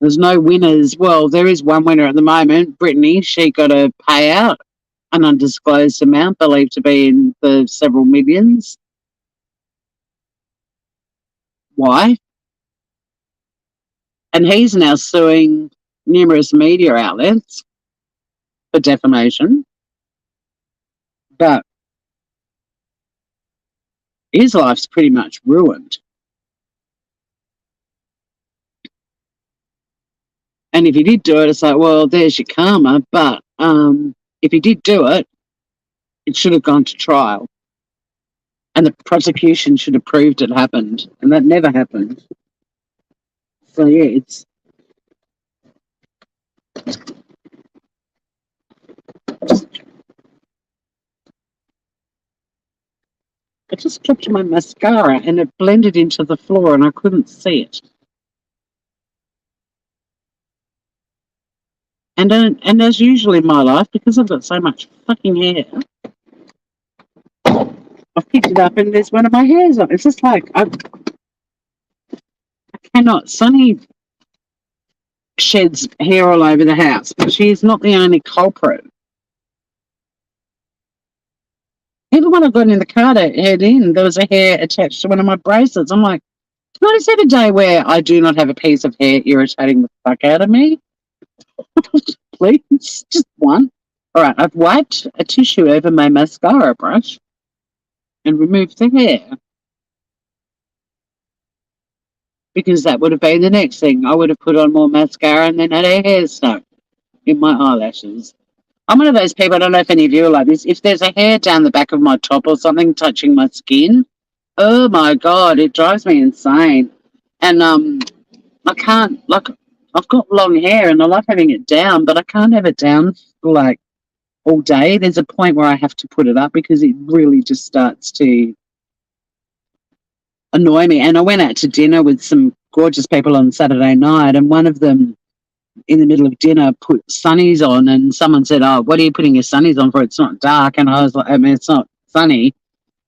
There's no winners. Well, there is one winner at the moment, Brittany. She got a payout, an undisclosed amount, believed to be in the several millions. Why? And he's now suing numerous media outlets for defamation. But his life's pretty much ruined. And if he did do it, it's like, well, there's your karma. But if he did do it, it should have gone to trial. And the prosecution should have proved it happened. And that never happened. So, yeah, it's... I just dropped my mascara and it blended into the floor and I couldn't see it. And as usual in my life, because I've got so much fucking hair, I've picked it up and there's one of my hairs on. It's just like, I cannot. Sunny sheds hair all over the house, but she is not the only culprit. Even when I got in the car to head in, there was a hair attached to one of my bracelets. I'm like, can I just have a day where I do not have a piece of hair irritating the fuck out of me? Please, just one. All right, I've wiped a tissue over my mascara brush and removed the hair because that would have been the next thing. I would have put on more mascara and then had a hair stuck in my eyelashes. I'm one of those people, I don't know if any of you are like this. If there's a hair down the back of my top or something touching my skin, oh my God, it drives me insane. And I can't, like, I've got long hair and I love having it down, but I can't have it down like all day. There's a point where I have to put it up because it really just starts to annoy me. And I went out to dinner with some gorgeous people on Saturday night, and one of them in the middle of dinner put sunnies on, and someone said, "Oh, what are you putting your sunnies on for? It's not dark." And I was like, I mean, it's not sunny.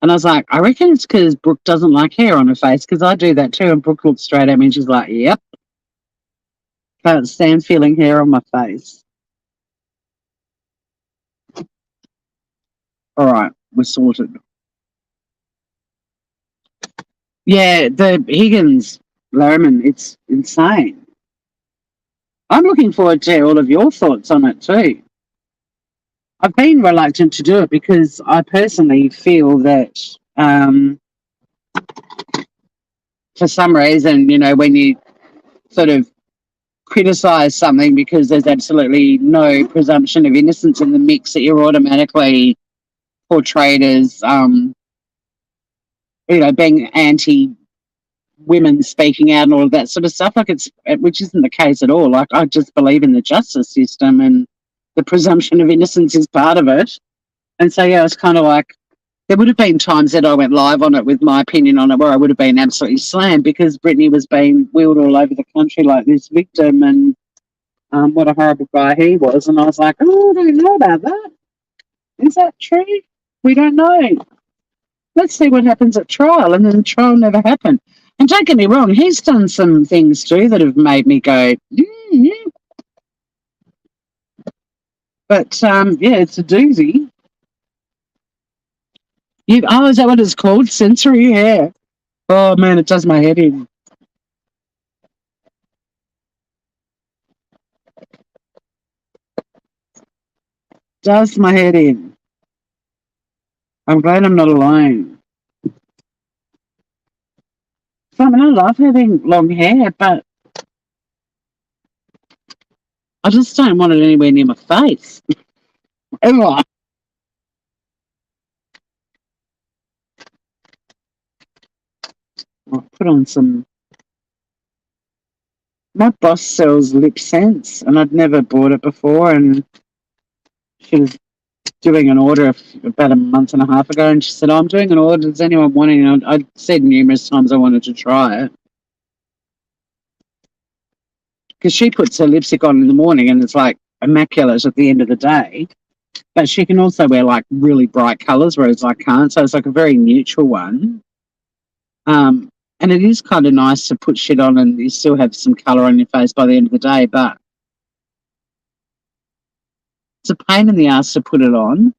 And I was like, I reckon it's because Brooke doesn't like hair on her face because I do that too. And Brooke looked straight at me and she's like, yep, can't stand feeling hair on my face. All right, we're sorted. Yeah, the Higgins Lariman, it's insane. I'm looking forward to all of your thoughts on it too. I've been reluctant to do it because I personally feel that for some reason, you know, when you sort of criticize something because there's absolutely no presumption of innocence in the mix, that you're automatically portrayed as, you know, being anti women speaking out and all of that sort of stuff. Like which isn't the case at all. Like I just believe in the justice system and the presumption of innocence is part of it. And so, yeah, it's kind of like, there would have been times that I went live on it with my opinion on it where I would have been absolutely slammed because Brittany was being wheeled all over the country like this victim, and what a horrible guy he was. And I was like, oh, I don't know about that. Is that true? We don't know. Let's see what happens at trial. And then the trial never happened. And don't get me wrong, he's done some things too that have made me go, yeah. But yeah, it's a doozy. Is that what it's called? Sensory hair. Oh man, it does my head in. Does my head in. I'm glad I'm not alone. So, I mean, I love having long hair, but I just don't want it anywhere near my face. Ever. I'll put on some. My boss sells Lip Sense, and I'd never bought it before. And she was doing an order about a month and a half ago, and she said, "Oh, I'm doing an order. Does anyone want it?" And I said numerous times I wanted to try it because she puts her lipstick on in the morning, and it's like immaculate at the end of the day. But she can also wear like really bright colours, whereas I can't. So it's like a very neutral one. And it is kind of nice to put shit on and you still have some colour on your face by the end of the day, but it's a pain in the ass to put it on.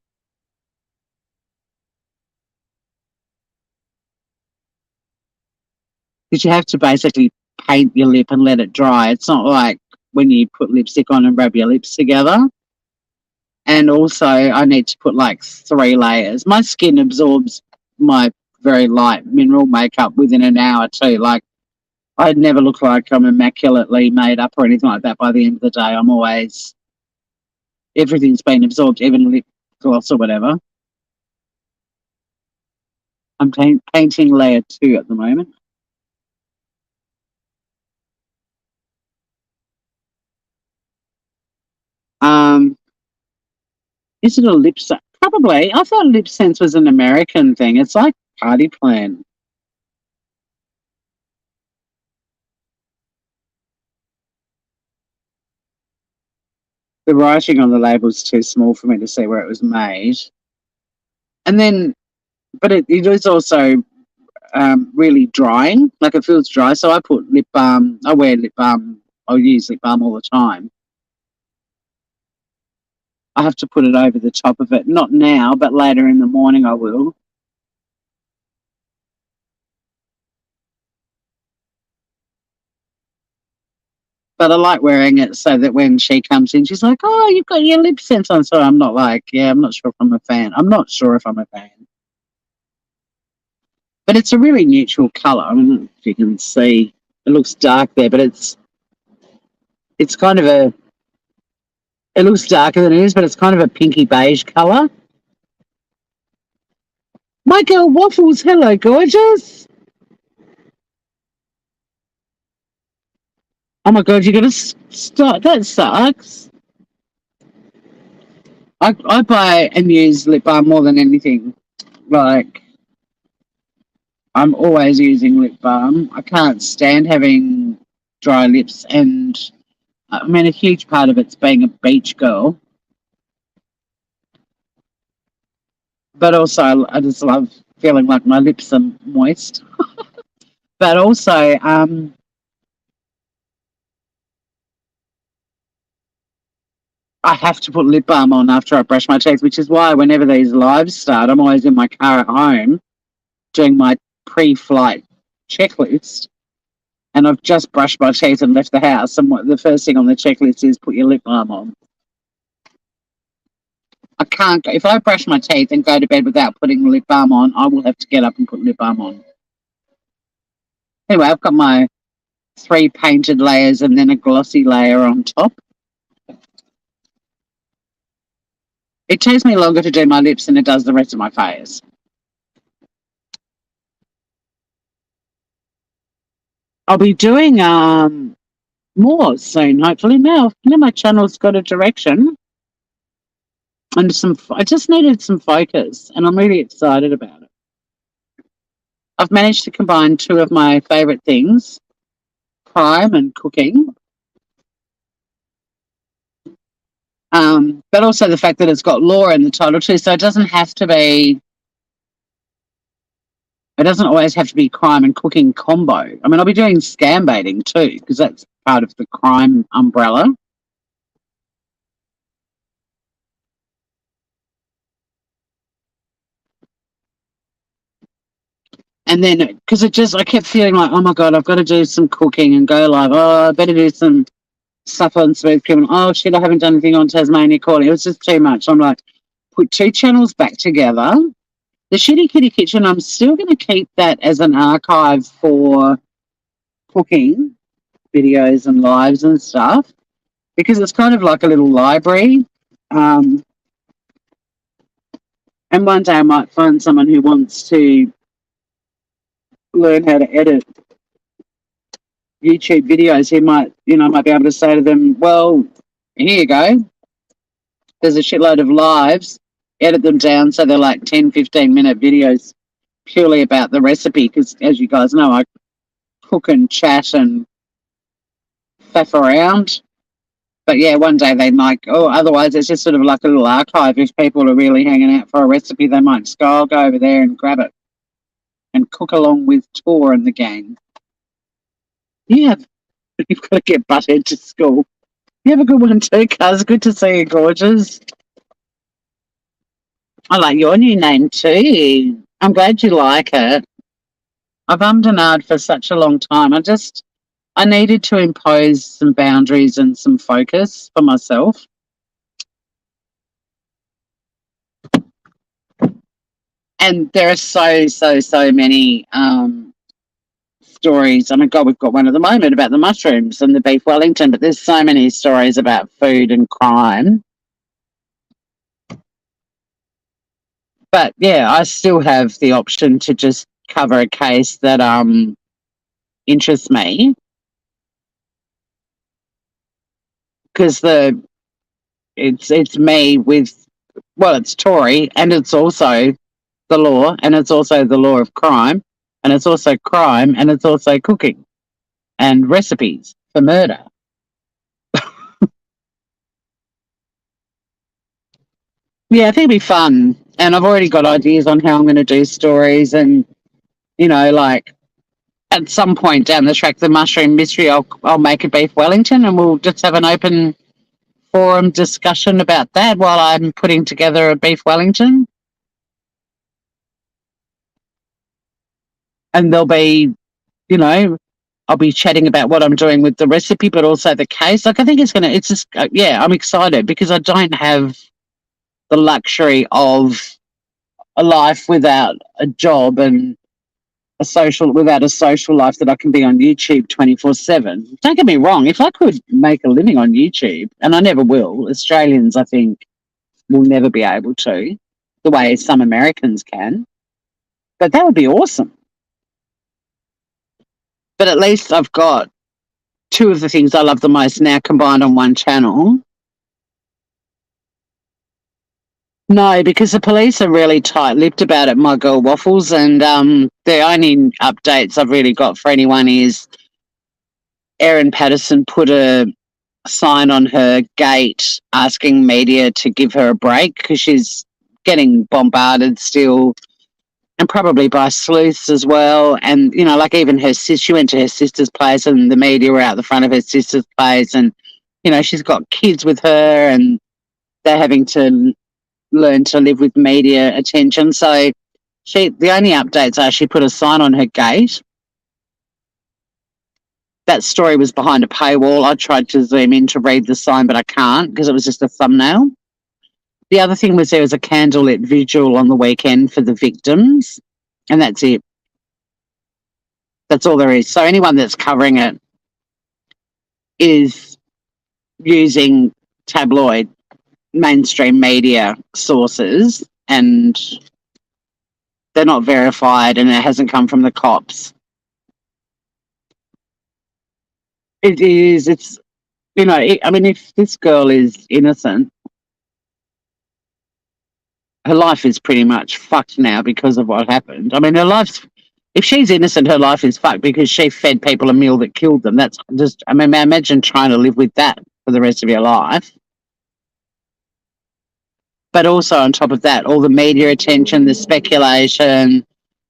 Because you have to basically paint your lip and let it dry. It's not like when you put lipstick on and rub your lips together. And also, I need to put like 3 layers. My skin absorbs my very light mineral makeup within an hour too. Like, I'd never look like I'm immaculately made up or anything like that by the end of the day. I'm always, everything's been absorbed, even lip gloss or whatever. I'm painting layer 2 at the moment. Is it a lip sense? Probably. I thought lip sense was an American thing. It's like Party Plan. The writing on the label's too small for me to see where it was made. And then, but it is also really drying. Like it feels dry. So I put lip balm. I wear lip balm. I use lip balm all the time. I have to put it over the top of it. Not now, but later in the morning I will. But I like wearing it so that when she comes in, she's like, "Oh, you've got your lip sense on." So I'm not like, yeah, I'm not sure if I'm a fan. I'm not sure if I'm a fan. But it's a really neutral colour. I don't know if you can see. It looks dark there, but it's kind of a. It looks darker than it is, but it's kind of a pinky beige colour. My girl Waffles, hello, gorgeous. Oh my god, you're gonna start. That sucks. I buy and use lip balm more than anything. Like, I'm always using lip balm. I can't stand having dry lips, and I mean, a huge part of it's being a beach girl. But also, I just love feeling like my lips are moist. But also, I have to put lip balm on after I brush my teeth, which is why whenever these lives start, I'm always in my car at home doing my pre-flight checklist. And I've just brushed my teeth and left the house. And the first thing on the checklist is put your lip balm on. I can't go, if I brush my teeth and go to bed without putting lip balm on, I will have to get up and put lip balm on. Anyway, I've got my 3 painted layers and then a glossy layer on top. It takes me longer to do my lips than it does the rest of my face. I'll be doing more soon, hopefully. Now my channel's got a direction and I just needed some focus, and I'm really excited about it. I've managed to combine 2 of my favourite things, crime and cooking. But also the fact that it's got law in the title too, so it doesn't always have to be crime and cooking combo. I mean, I'll be doing scam baiting too, because that's part of the crime umbrella. And then, because I kept feeling like, oh my God, I've got to do some cooking and go live. Oh, I better do some stuff on Smooth Criminal. Oh shit, I haven't done anything on Tasmania Calling. It was just too much. I'm like, put 2 channels back together. The Shitty Kitty Kitchen, I'm still going to keep that as an archive for cooking videos and lives and stuff, because it's kind of like a little library. And one day I might find someone who wants to learn how to edit YouTube videos. He might be able to say to them, well, here you go. There's a shitload of lives. Edit them down so they're like 10, 15-minute videos purely about the recipe, because as you guys know, I cook and chat and faff around. But yeah, one day they might, otherwise it's just sort of like a little archive. If people are really hanging out for a recipe, they might just go, I'll go over there and grab it and cook along with Tor and the gang. Yeah, you've got to get butthead to school. You have a good one too, cuz. Good to see you, gorgeous. I like your new name too. I'm glad you like it. I've ummed and ahed for such a long time. I needed to impose some boundaries and some focus for myself. And there are so many stories. I mean, God, we've got one at the moment about the mushrooms and the beef Wellington, but there's so many stories about food and crime. But yeah, I still have the option to just cover a case that interests me, because it's me with, well, it's Tory, and it's also the law, and it's also the law of crime, and it's also crime, and it's also cooking and recipes for murder. Yeah, I think it'd be fun. And I've already got ideas on how I'm going to do stories, and, like at some point down the track, the mushroom mystery, I'll make a beef Wellington and we'll just have an open forum discussion about that while I'm putting together a beef Wellington. And there'll be, you know, I'll be chatting about what I'm doing with the recipe, but also the case. Like, I think it's just, yeah, I'm excited because I don't have the luxury of a life without a job and without a social life that I can be on YouTube 24/7. Don't get me wrong, if I could make a living on YouTube, and I never will, Australians, I think, will never be able to, the way some Americans can. But that would be awesome. But at least I've got two of the things I love the most now combined on one channel. No, because the police are really tight-lipped about it, my girl Waffles, and the only updates I've really got for anyone is Erin Patterson put a sign on her gate asking media to give her a break because she's getting bombarded still, and probably by sleuths as well. And, you know, like even she went to her sister's place and the media were out the front of her sister's place, and, you know, she's got kids with her and they're having to learn to live with media attention. So the only updates are she put a sign on her gate. That story was behind a paywall. I tried to zoom in to read the sign, but I can't because it was just a thumbnail. The other thing was there was a candlelit vigil on the weekend for the victims, and that's it. That's all there is. So anyone that's covering it is using tabloid mainstream media sources, and they're not verified, and it hasn't come from the cops. It is. It's, you know, I mean, if this girl is innocent, her life is pretty much fucked now because of what happened. I mean, if she's innocent, her life is fucked because she fed people a meal that killed them. That's just, I mean, imagine trying to live with that for the rest of your life. But also on top of that, all the media attention, the speculation,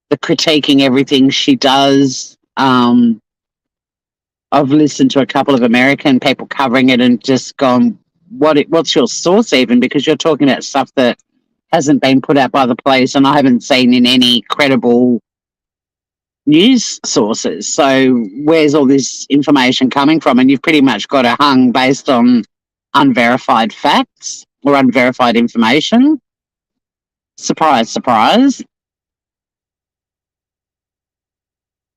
the critiquing everything she does. I've listened to a couple of American people covering it and just gone, what's your source even? Because you're talking about stuff that hasn't been put out by the police and I haven't seen in any credible news sources. So where's all this information coming from? And you've pretty much got it hung based on unverified facts or unverified information. Surprise, surprise.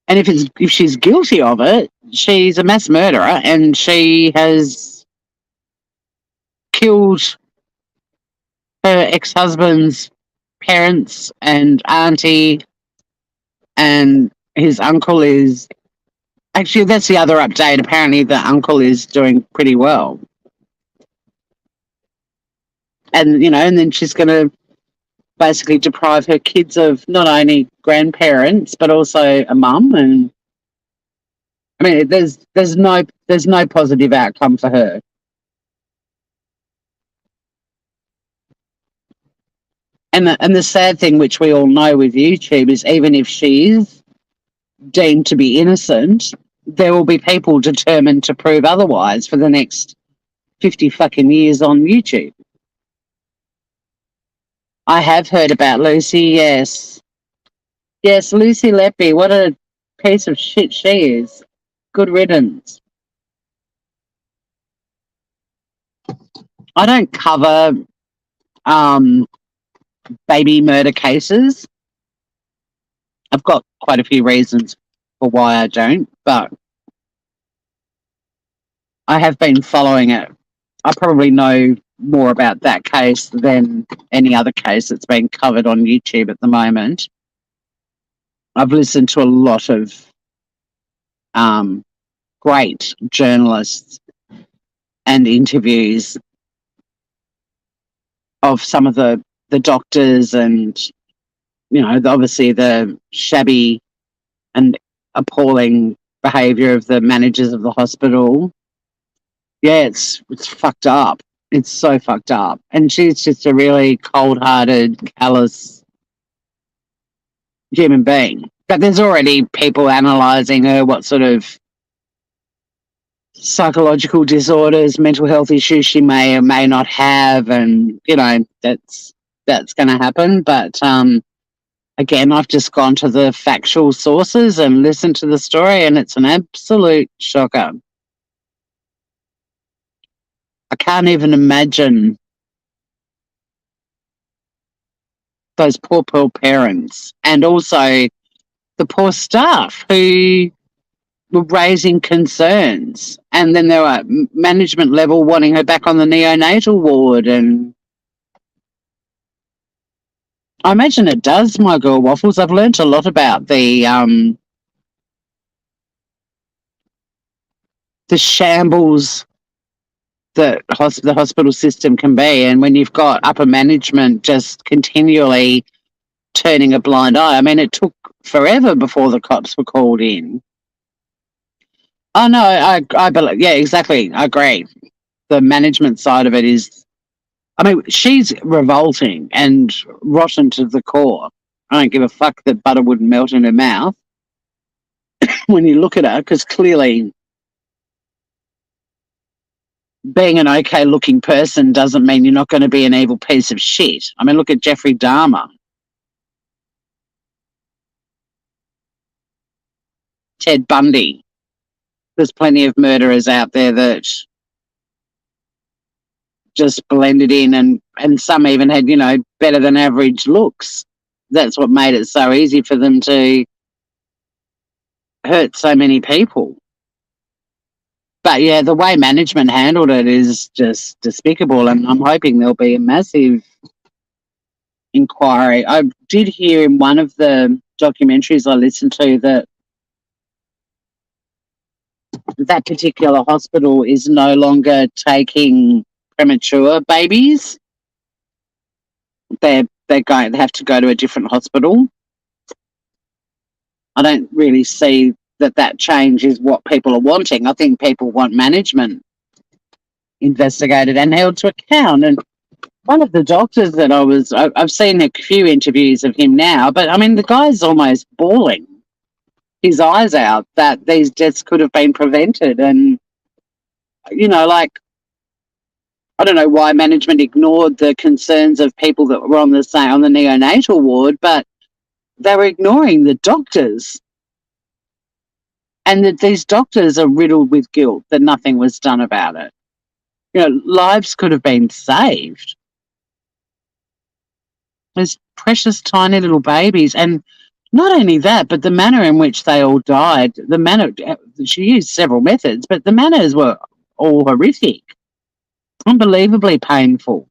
And if she's guilty of it, she's a mass murderer and she has killed her ex-husband's parents and auntie, and his uncle is actually, that's the other update. Apparently the uncle is doing pretty well. And, you know, and then she's going to basically deprive her kids of not only grandparents but also a mum. And I mean, there's no positive outcome for her. And the sad thing, which we all know with YouTube, is even if she is deemed to be innocent, there will be people determined to prove otherwise for the next 50 fucking years on YouTube. I have heard about Lucy, yes. Yes, Lucy Leppy, what a piece of shit she is. Good riddance. I don't cover baby murder cases. I've got quite a few reasons for why I don't, but I have been following it. I probably know more about that case than any other case that's been covered on YouTube at the moment. I've listened to a lot of great journalists and interviews of some of the doctors and, you know, obviously the shabby and appalling behaviour of the managers of the hospital. Yeah, it's fucked up. It's so fucked up. And she's just a really cold-hearted, callous human being. But there's already people analysing her, what sort of psychological disorders, mental health issues she may or may not have, and that's going to happen. But again, I've just gone to the factual sources and listened to the story, and it's an absolute shocker. I can't even imagine those poor parents, and also the poor staff who were raising concerns, and then there were management level wanting her back on the neonatal ward. And I imagine it does, my girl Waffles. I've learnt a lot about the shambles that the hospital system can be, and when you've got upper management just continually turning a blind eye. I mean, it took forever before the cops were called in. Oh no, I believe, yeah, exactly. I agree. The management side of it is, I mean, she's revolting and rotten to the core. I don't give a fuck that butter wouldn't melt in her mouth when you look at her, because clearly being an okay looking person doesn't mean you're not going to be an evil piece of shit. I mean, look at Jeffrey Dahmer. Ted Bundy. There's plenty of murderers out there that just blended in, and some even had, better than average looks. That's what made it so easy for them to hurt so many people. But yeah, the way management handled it is just despicable, and I'm hoping there'll be a massive inquiry. I did hear in one of the documentaries I listened to that particular hospital is no longer taking premature babies. They have to go to a different hospital. I don't really see that change is what people are wanting. I think people want management investigated and held to account. And one of the doctors that I've seen a few interviews of him now, but I mean, the guy's almost bawling his eyes out that these deaths could have been prevented. And, like, I don't know why management ignored the concerns of people that were on the neonatal ward, but they were ignoring the doctors. And that these doctors are riddled with guilt that nothing was done about it. Lives could have been saved. Those precious tiny little babies. And not only that, but the manner in which they all died, she used several methods, but the manners were all horrific. Unbelievably painful.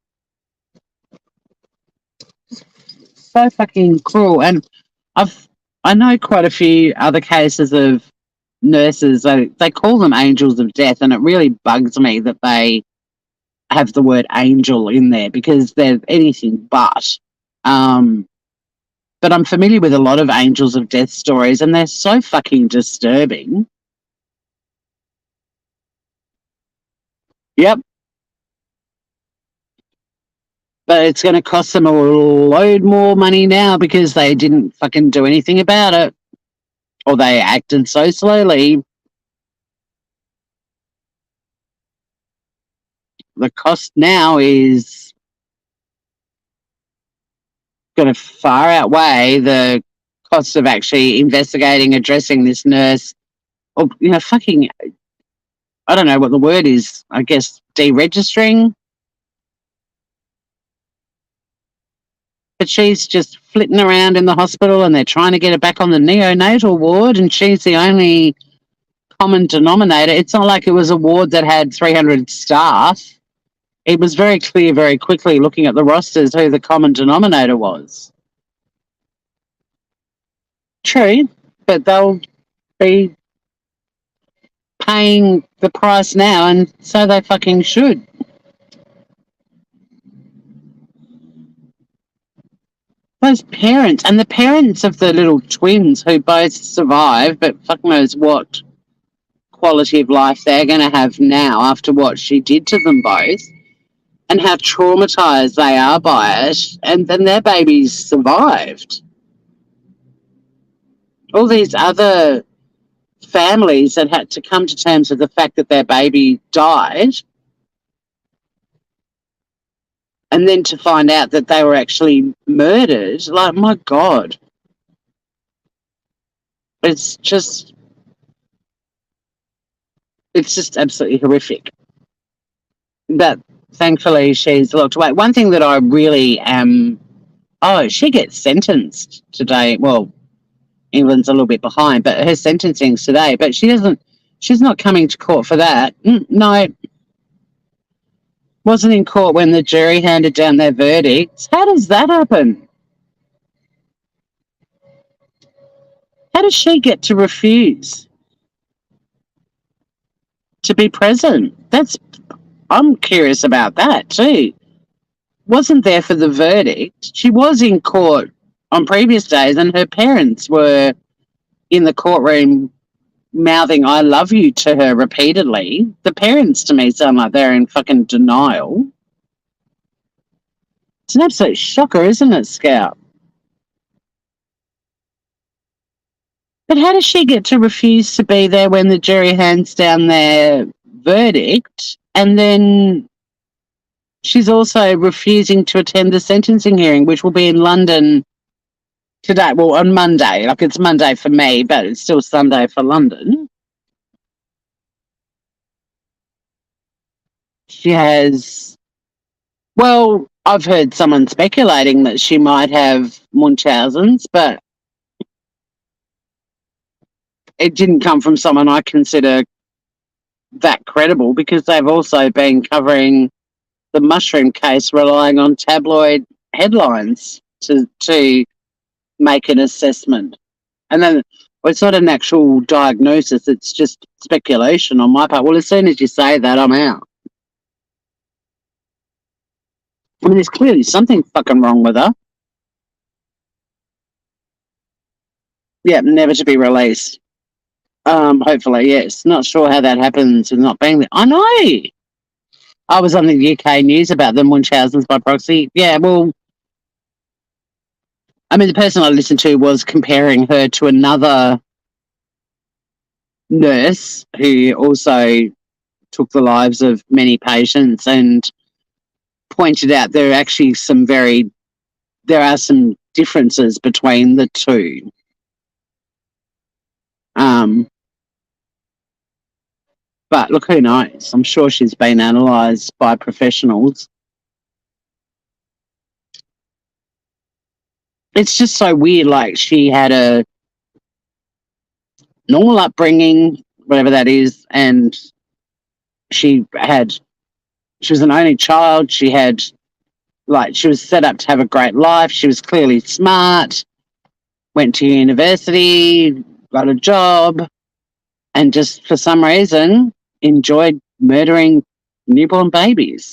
So fucking cruel. And I know quite a few other cases of nurses, they call them angels of death, and it really bugs me that they have the word angel in there, because they're anything but. But I'm familiar with a lot of angels of death stories, and they're so fucking disturbing. Yep. But it's going to cost them a load more money now because they didn't fucking do anything about it. Or they acted so slowly. The cost now is going to far outweigh the cost of actually investigating, addressing this nurse, or, fucking, I don't know what the word is, I guess, deregistering. But she's just flitting around in the hospital, and they're trying to get her back on the neonatal ward, and she's the only common denominator. It's not like it was a ward that had 300 staff. It was very clear very quickly, looking at the rosters, who the common denominator was. True, but they'll be paying the price now, and so they fucking should. Those parents, and the parents of the little twins who both survived, but fuck knows what quality of life they're going to have now after what she did to them both, and how traumatized they are by it, and then their babies survived. All these other families that had to come to terms with the fact that their baby died, and then to find out that they were actually murdered. Like, my God. It's just absolutely horrific. But thankfully, she's looked away. One thing that I really am, she gets sentenced today. Well, England's a little bit behind, but her sentencing's today. But she's not coming to court for that. No, wasn't in court when the jury handed down their verdicts. How does that happen? How does she get to refuse to be present? I'm curious about that too. Wasn't there for the verdict. She was in court on previous days, and her parents were in the courtroom mouthing "I love you" to her repeatedly. The parents to me sound like they're in fucking denial. It's an absolute shocker, isn't it, Scout? But how does she get to refuse to be there when the jury hands down their verdict, and then she's also refusing to attend the sentencing hearing, which will be in London today? Well, on Monday. Like, it's Monday for me, but it's still Sunday for London. She has... Well, I've heard someone speculating that she might have Munchausen's, but it didn't come from someone I consider that credible, because they've also been covering the mushroom case, relying on tabloid headlines to make an assessment. And then it's not an actual diagnosis, it's just speculation on my part. Well, as soon as you say that, I'm out. I mean, there's clearly something fucking wrong with her. Yeah, never to be released. Hopefully, yes. Not sure how that happens with not being there. I know. I was on the UK news about the Munchausen's by proxy. Yeah, well, I mean, the person I listened to was comparing her to another nurse who also took the lives of many patients, and pointed out there are some differences between the two. But look, who knows? I'm sure she's been analysed by professionals. It's just so weird. Like, she had a normal upbringing, whatever that is, and she was an only child. She was set up to have a great life. She was clearly smart, went to university, got a job, and just for some reason enjoyed murdering newborn babies.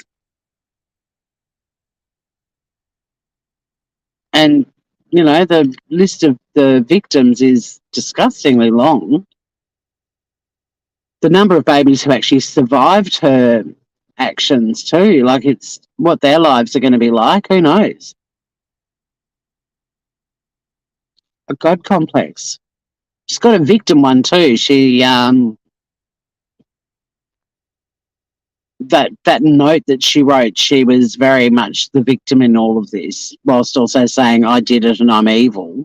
And, the list of the victims is disgustingly long. The number of babies who actually survived her actions too, like, it's what their lives are going to be like, who knows? A God complex. She's got a victim one too. She that note that she wrote, she was very much the victim in all of this, whilst also saying, I did it and I'm evil.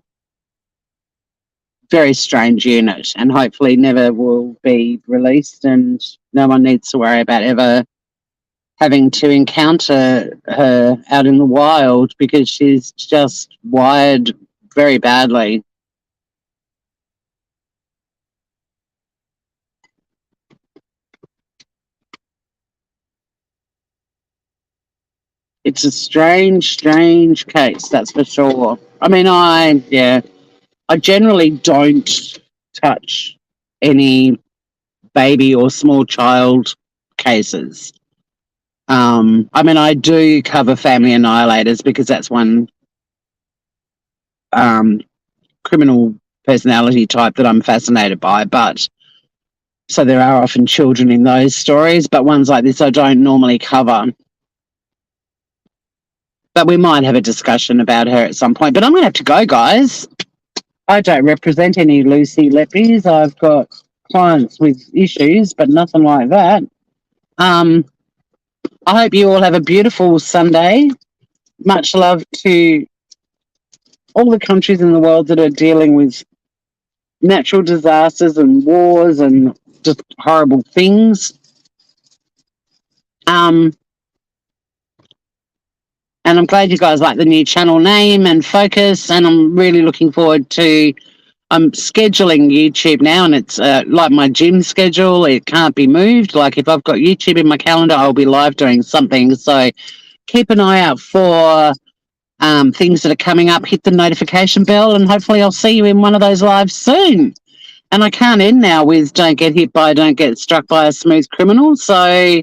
Very strange unit, and hopefully never will be released, and no one needs to worry about ever having to encounter her out in the wild, because she's just wired very badly. It's a strange case, that's for sure. I mean, I generally don't touch any baby or small child cases. I mean, I do cover family annihilators, because that's one criminal personality type that I'm fascinated by. But so there are often children in those stories, but ones like this I don't normally cover. But we might have a discussion about her at some point. But I'm going to have to go, guys. I don't represent any Lucy Leppies. I've got clients with issues, but nothing like that. Um, I hope you all have a beautiful Sunday. Much love to all the countries in the world that are dealing with natural disasters and wars and just horrible things. And I'm glad you guys like the new channel name and focus, and I'm really looking forward to scheduling YouTube now, and it's like my gym schedule. It can't be moved. Like if I've got YouTube in my calendar, I'll be live doing something. So keep an eye out for things that are coming up. Hit the notification bell, and hopefully I'll see you in one of those lives soon. And I can't end now with don't get struck by a smooth criminal. So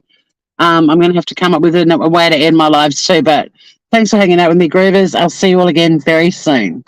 I'm going to have to come up with a way to end my lives too. But thanks for hanging out with me, Groovers. I'll see you all again very soon.